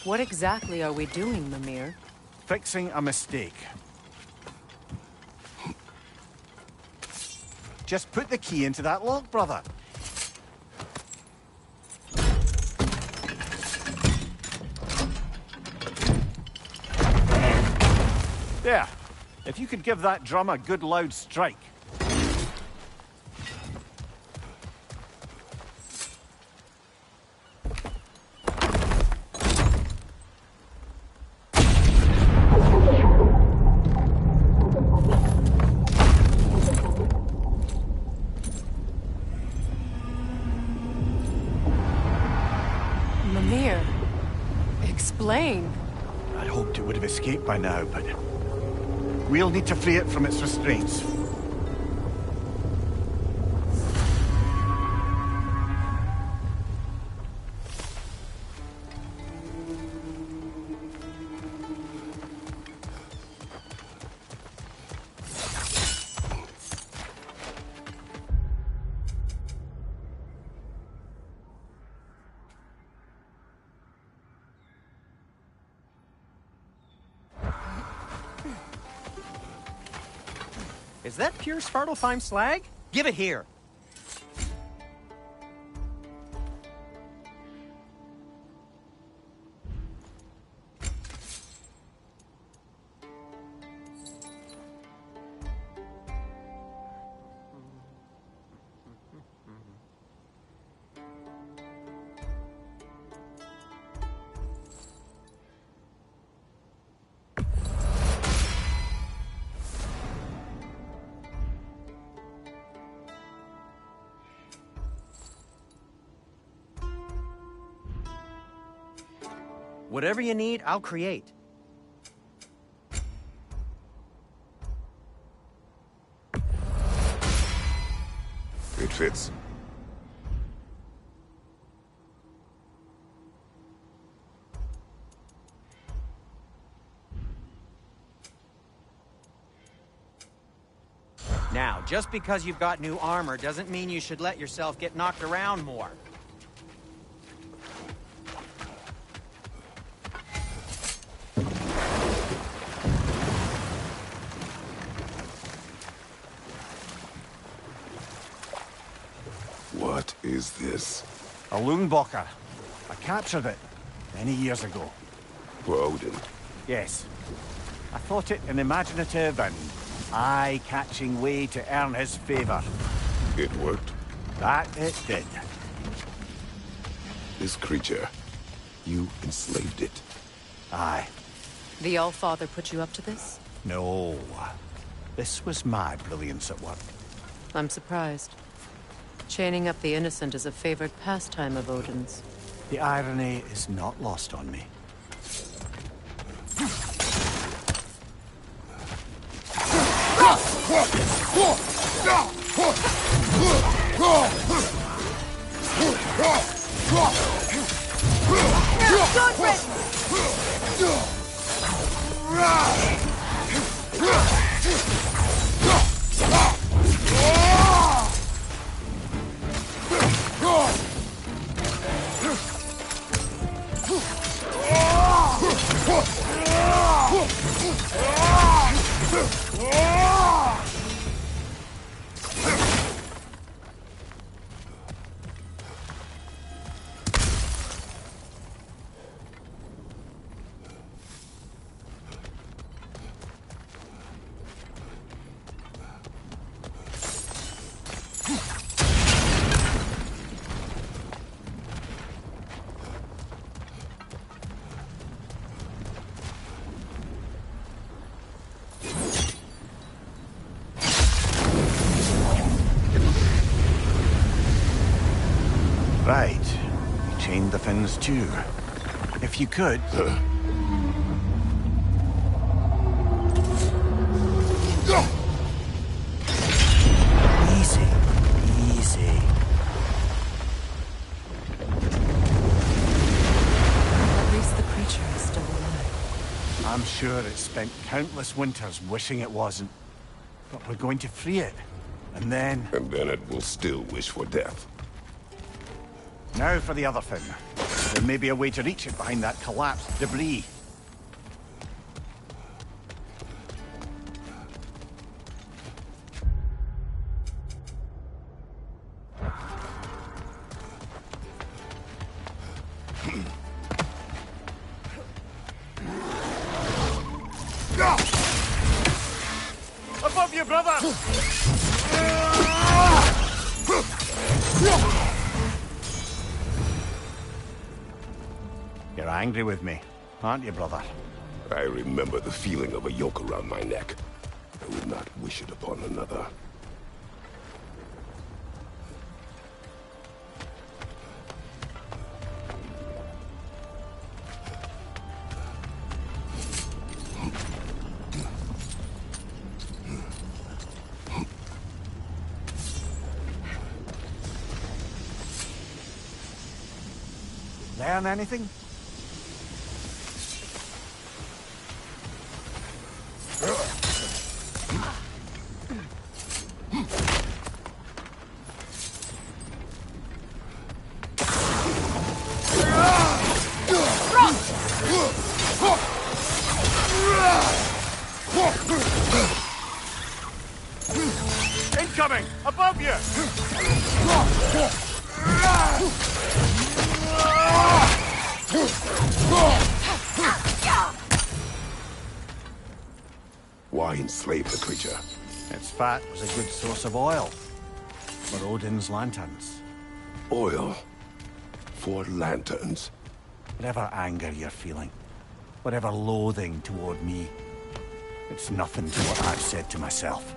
What exactly are we doing, Mimir? Fixing a mistake. Just put the key into that lock, brother. There. If you could give that drum a good loud strike. Mimir, explain. I'd hoped it would have escaped by now, but we'll need to free it from its restraints. Is that pure Svartalfheim slag? Give it here. Whatever you need, I'll create. It fits. Now, just because you've got new armor doesn't mean you should let yourself get knocked around more. What is this? A Lungbocker. I captured it many years ago. For Odin? Yes. I thought it an imaginative and eye-catching way to earn his favor. It worked? That it did. This creature, you enslaved it. Aye. The Allfather put you up to this? No. This was my brilliance at work. I'm surprised. Chaining up the innocent is a favored pastime of Odin's. The irony is not lost on me. chained the fins too. If you could... Easy. Easy. At least the creature is still alive. I'm sure it spent countless winters wishing it wasn't. But we're going to free it. And then... And then it will still wish for death. Now for the other fin. There may be a way to reach it behind that collapsed debris. Above you, brother! You're angry with me, aren't you, brother? I remember the feeling of a yoke around my neck. I would not wish it upon another. Learn anything? Incoming! Above you! Why enslave the creature? Its fat was a good source of oil for Odin's lanterns. Oil? For lanterns? Whatever anger you're feeling, whatever loathing toward me, it's nothing to what I've said to myself.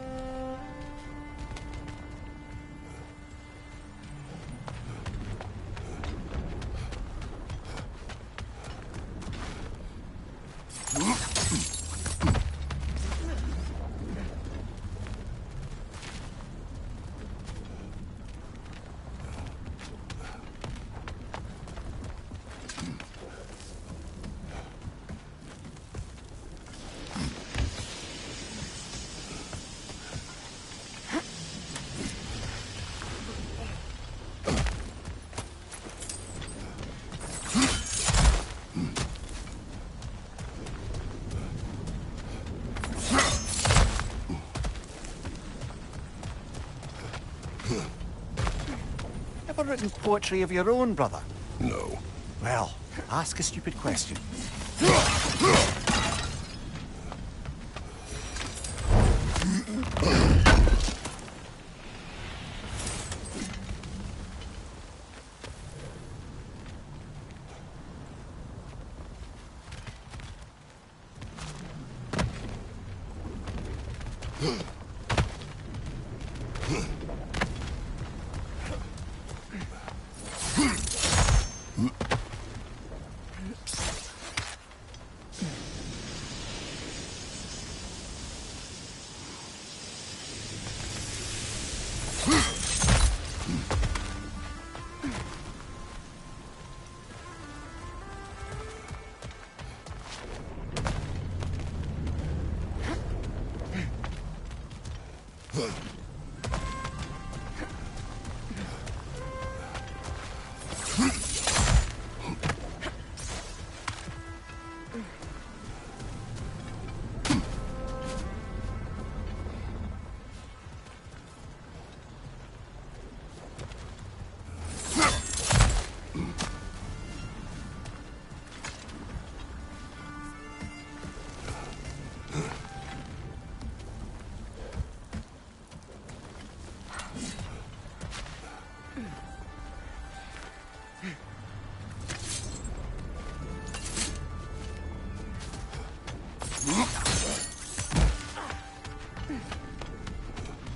Ever written poetry of your own, brother? No. Well, ask a stupid question.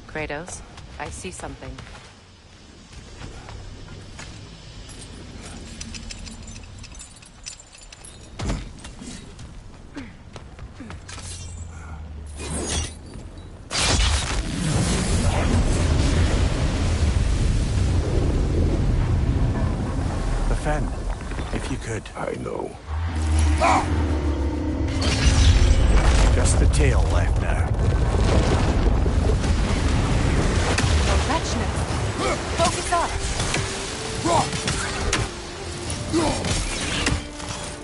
Kratos, I see something. If you could. I know. Just the tail left now. Wretchness! Focus up!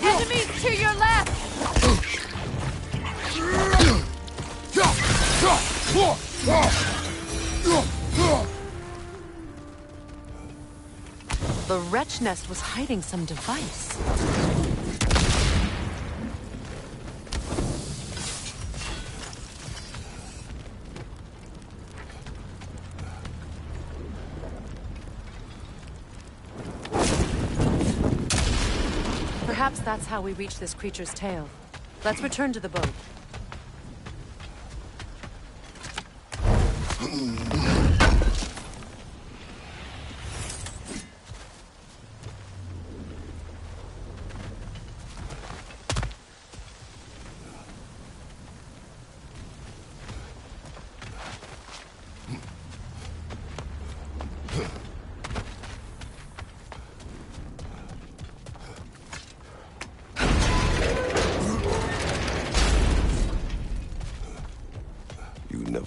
Enemies to your left! The wretch nest was hiding some device. Perhaps that's how we reach this creature's tail. Let's return to the boat.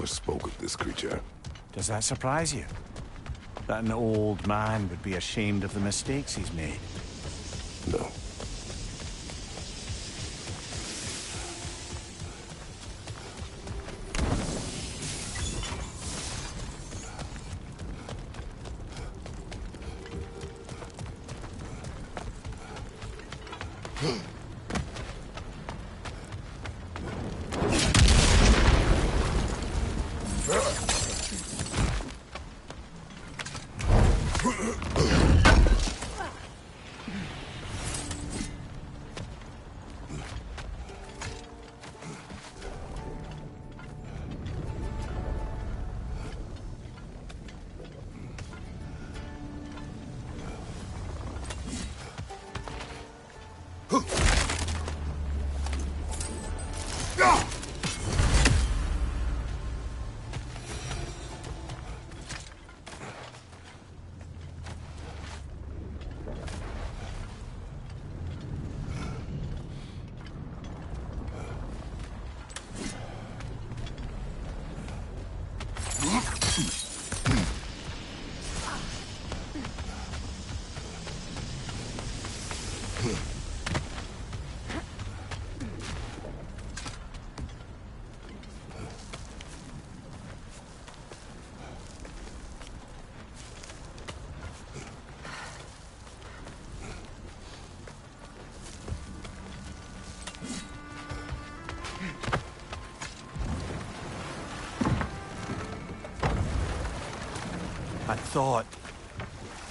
Spoke of this creature. Does that surprise you? That an old man would be ashamed of the mistakes he's made? No.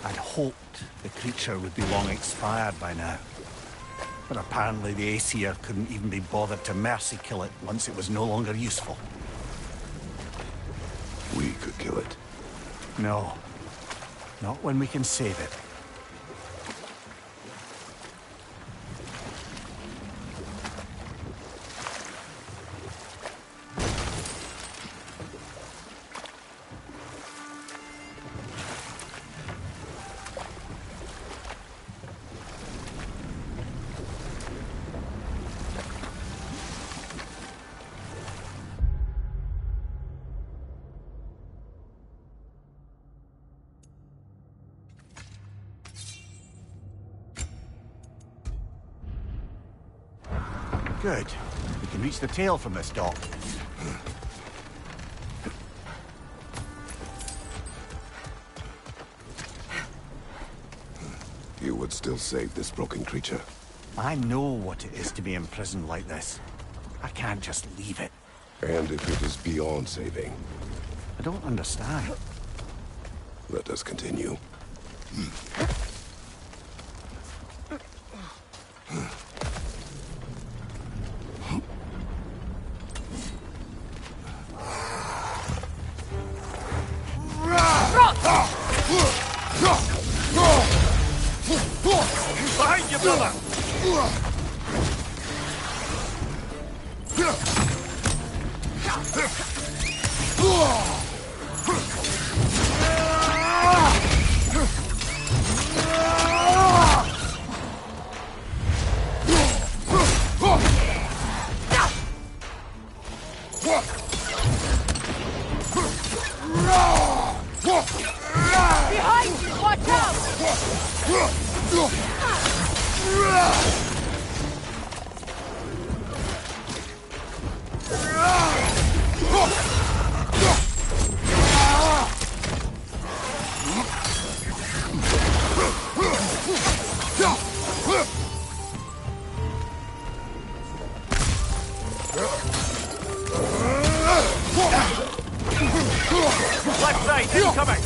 I'd hoped the creature would be long expired by now. But apparently the Aesir couldn't even be bothered to mercy kill it once it was no longer useful. We could kill it. No. Not when we can save it. Good. We can reach the tail from this dock. You would still save this broken creature? I know what it is to be imprisoned like this. I can't just leave it. And if it is beyond saving? I don't understand. Let us continue. Behind you, brother! Incoming!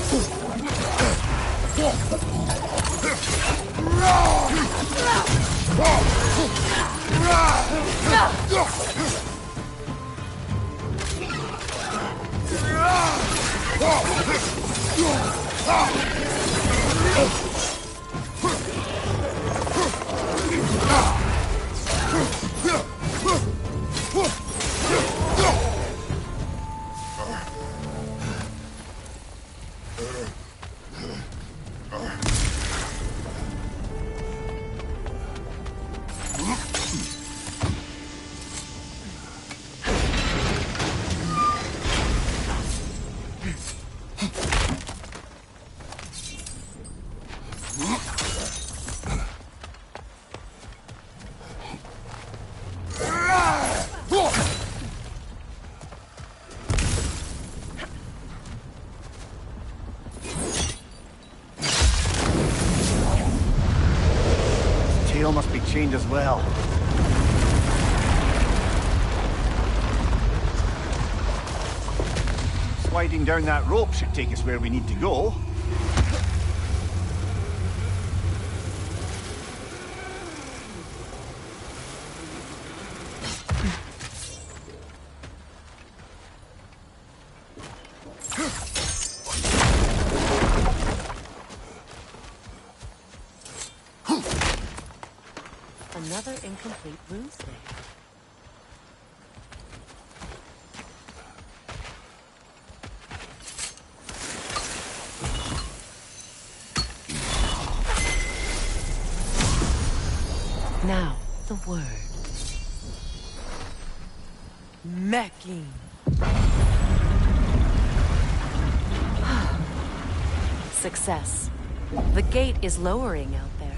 Tail must be chained as well. Sliding down that rope should take us where we need to go. Another incomplete ruse there. Now, the word. Mecking. Success. The gate is lowering out there.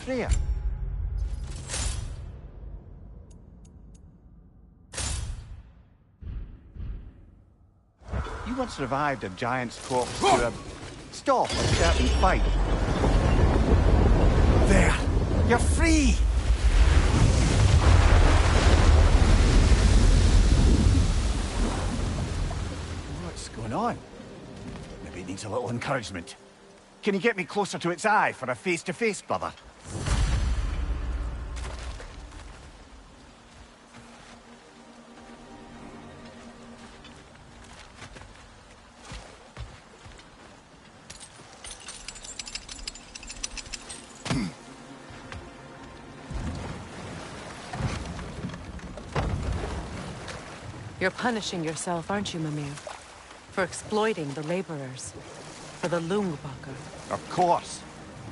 Freya. You once revived a giant's corpse to stop a certain fight. There! You're free! What's going on? Maybe it needs a little encouragement. Can you get me closer to its eye for a face-to-face, brother? You're punishing yourself, aren't you, Mimir? For exploiting the laborers. For the Lungbacher. Of course.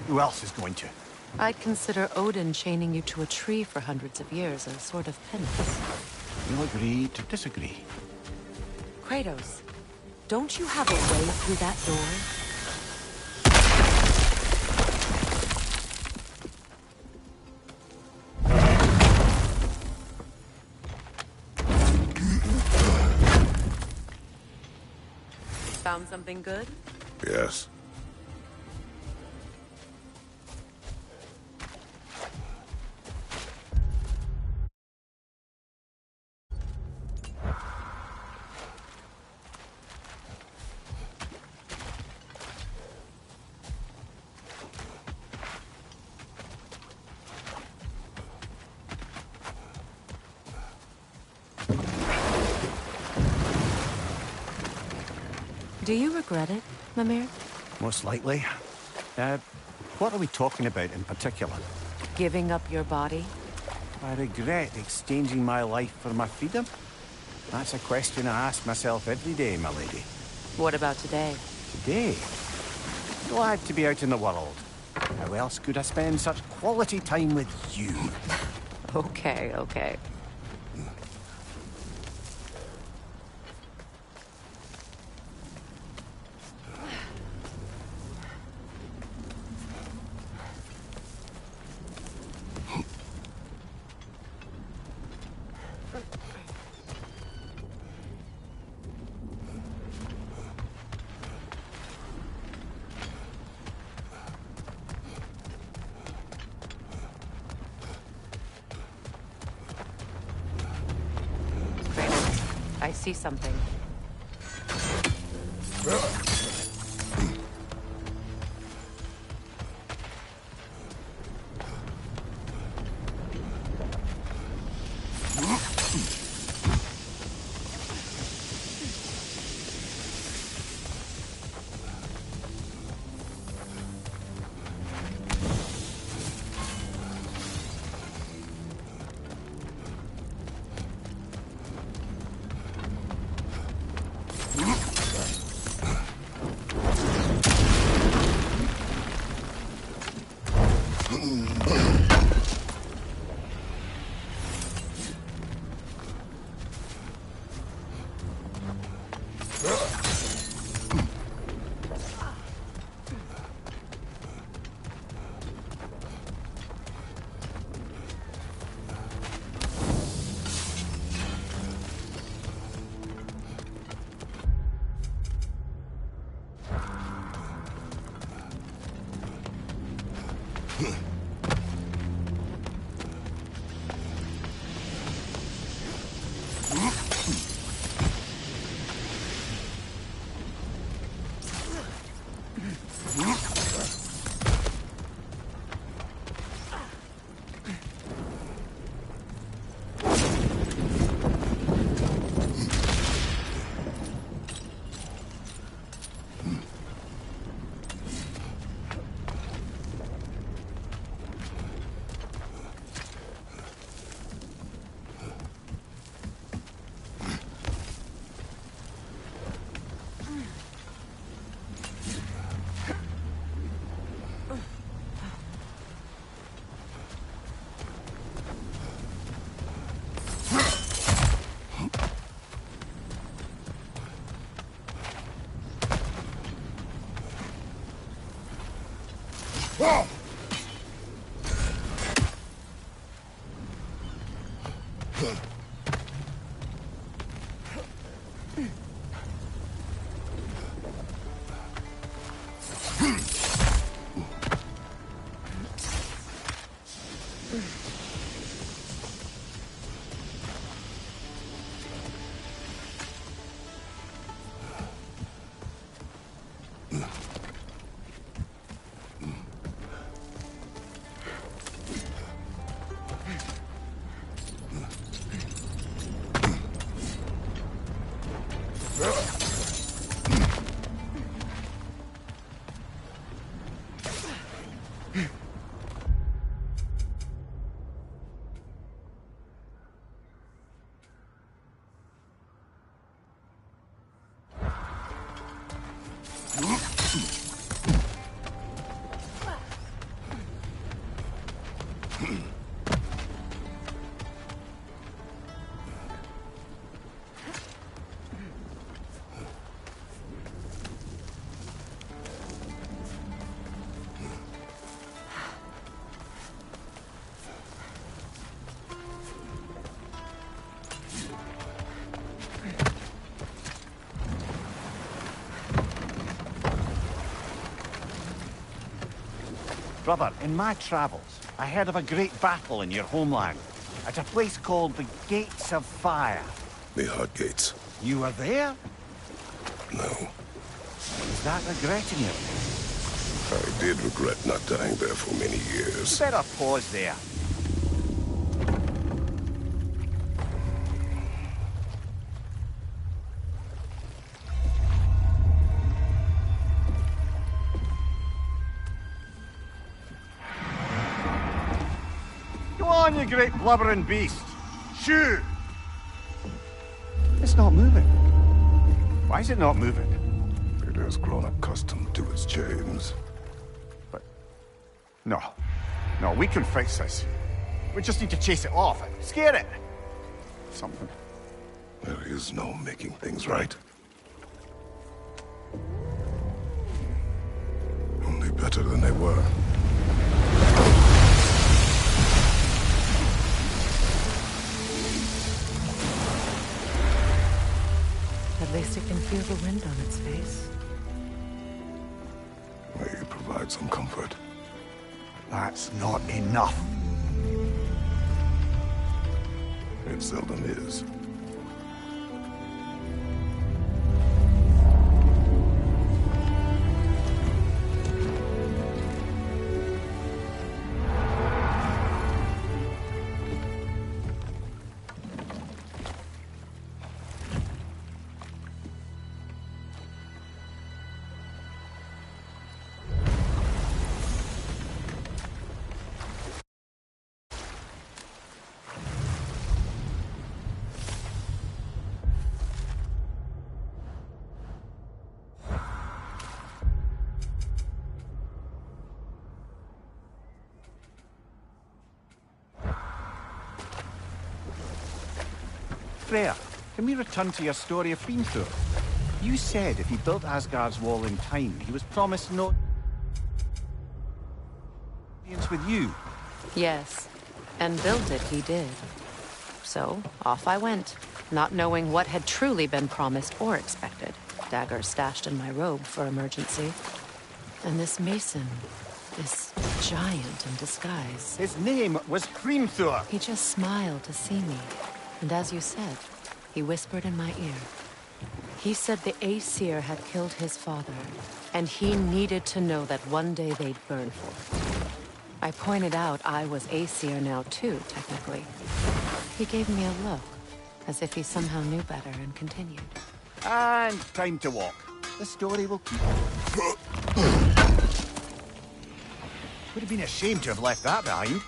Who else is going to? I'd consider Odin chaining you to a tree for hundreds of years a sort of penance. We'll agree to disagree. Kratos, don't you have a way through that door? Found something good? Yes. Do you regret it, Mimir? Most likely. What are we talking about in particular? Giving up your body? I regret exchanging my life for my freedom? That's a question I ask myself every day, my lady. What about today? Today? Glad to be out in the world. How else could I spend such quality time with you? Okay, okay. see something. Brother, in my travels, I heard of a great battle in your homeland, at a place called the Gates of Fire. The Hot Gates. You were there? No. Is that regretting it? I did regret not dying there for many years. You better pause there. You great blubbering beast. Shoot! It's not moving. Why is it not moving? It has grown accustomed to its chains. But... No. No, we can fix this. We just need to chase it off. Scare it. Something. There is no making things right. Only better than they were. At least it can feel the wind on its face. May you provide some comfort. That's not enough. It seldom is. Freya, can we return to your story of Hrimthur? You said if he built Asgard's wall in time, he was promised no audience with you. Yes, and built it he did. So, off I went, not knowing what had truly been promised or expected. Dagger stashed in my robe for emergency. And this mason, this giant in disguise. His name was Hrimthur. He just smiled to see me. And as you said, he whispered in my ear. He said the Aesir had killed his father, and he needed to know that one day they'd burn for it. I pointed out I was Aesir now too, technically. He gave me a look, as if he somehow knew better, and continued. And time to walk. The story will keep. Would have been ashamed to have left that behind.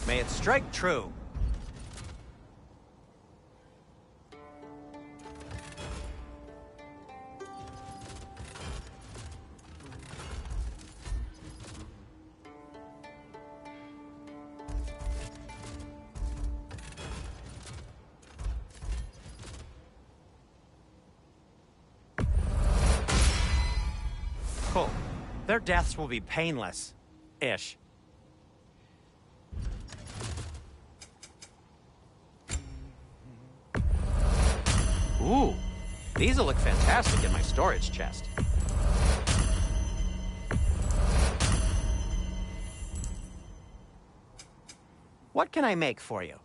May it strike true. Cool. Their deaths will be painless-ish. Ooh, these will look fantastic in my storage chest. What can I make for you?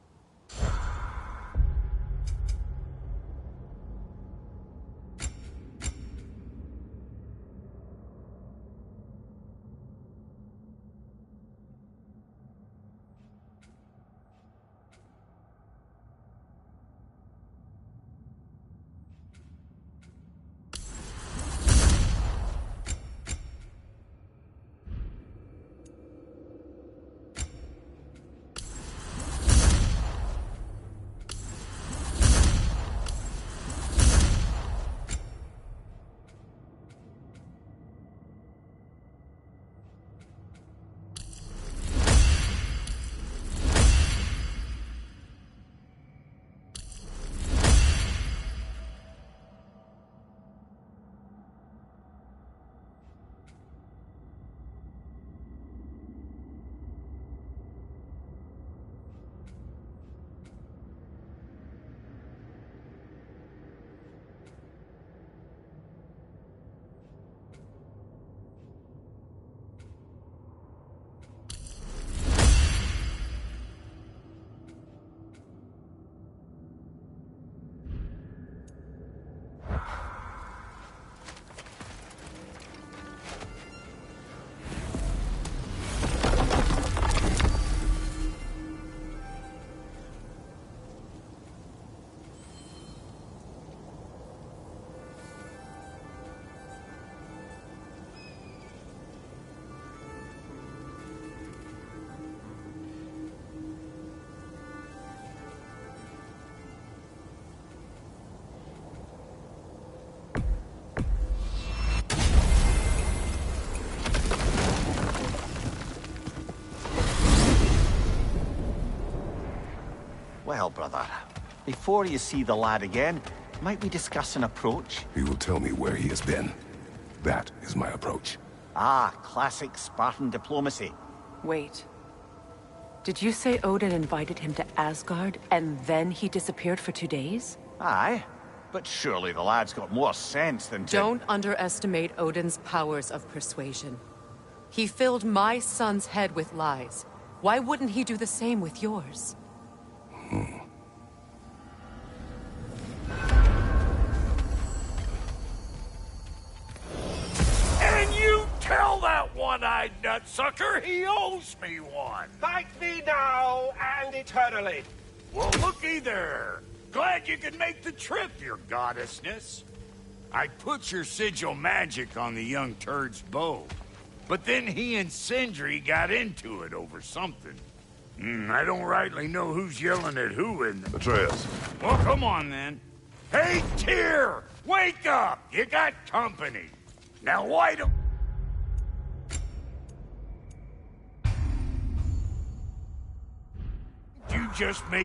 Well, brother, before you see the lad again, might we discuss an approach? He will tell me where he has been. That is my approach. Ah, classic Spartan diplomacy. Wait. Did you say Odin invited him to Asgard, and then he disappeared for 2 days? Aye, but surely the lad's got more sense than to... Don't underestimate Odin's powers of persuasion. He filled my son's head with lies. Why wouldn't he do the same with yours? And you tell that one-eyed nutsucker he owes me one. Thank thee now and eternally. Well, looky there. Glad you could make the trip, your goddessness. I put your sigil magic on the young turd's bow, but then he and Sindri got into it over something. I don't rightly know who's yelling at who in the... Atreus. Well, come on, then. Hey, Tyr! Wake up! You got company. Now, why don't... you just make...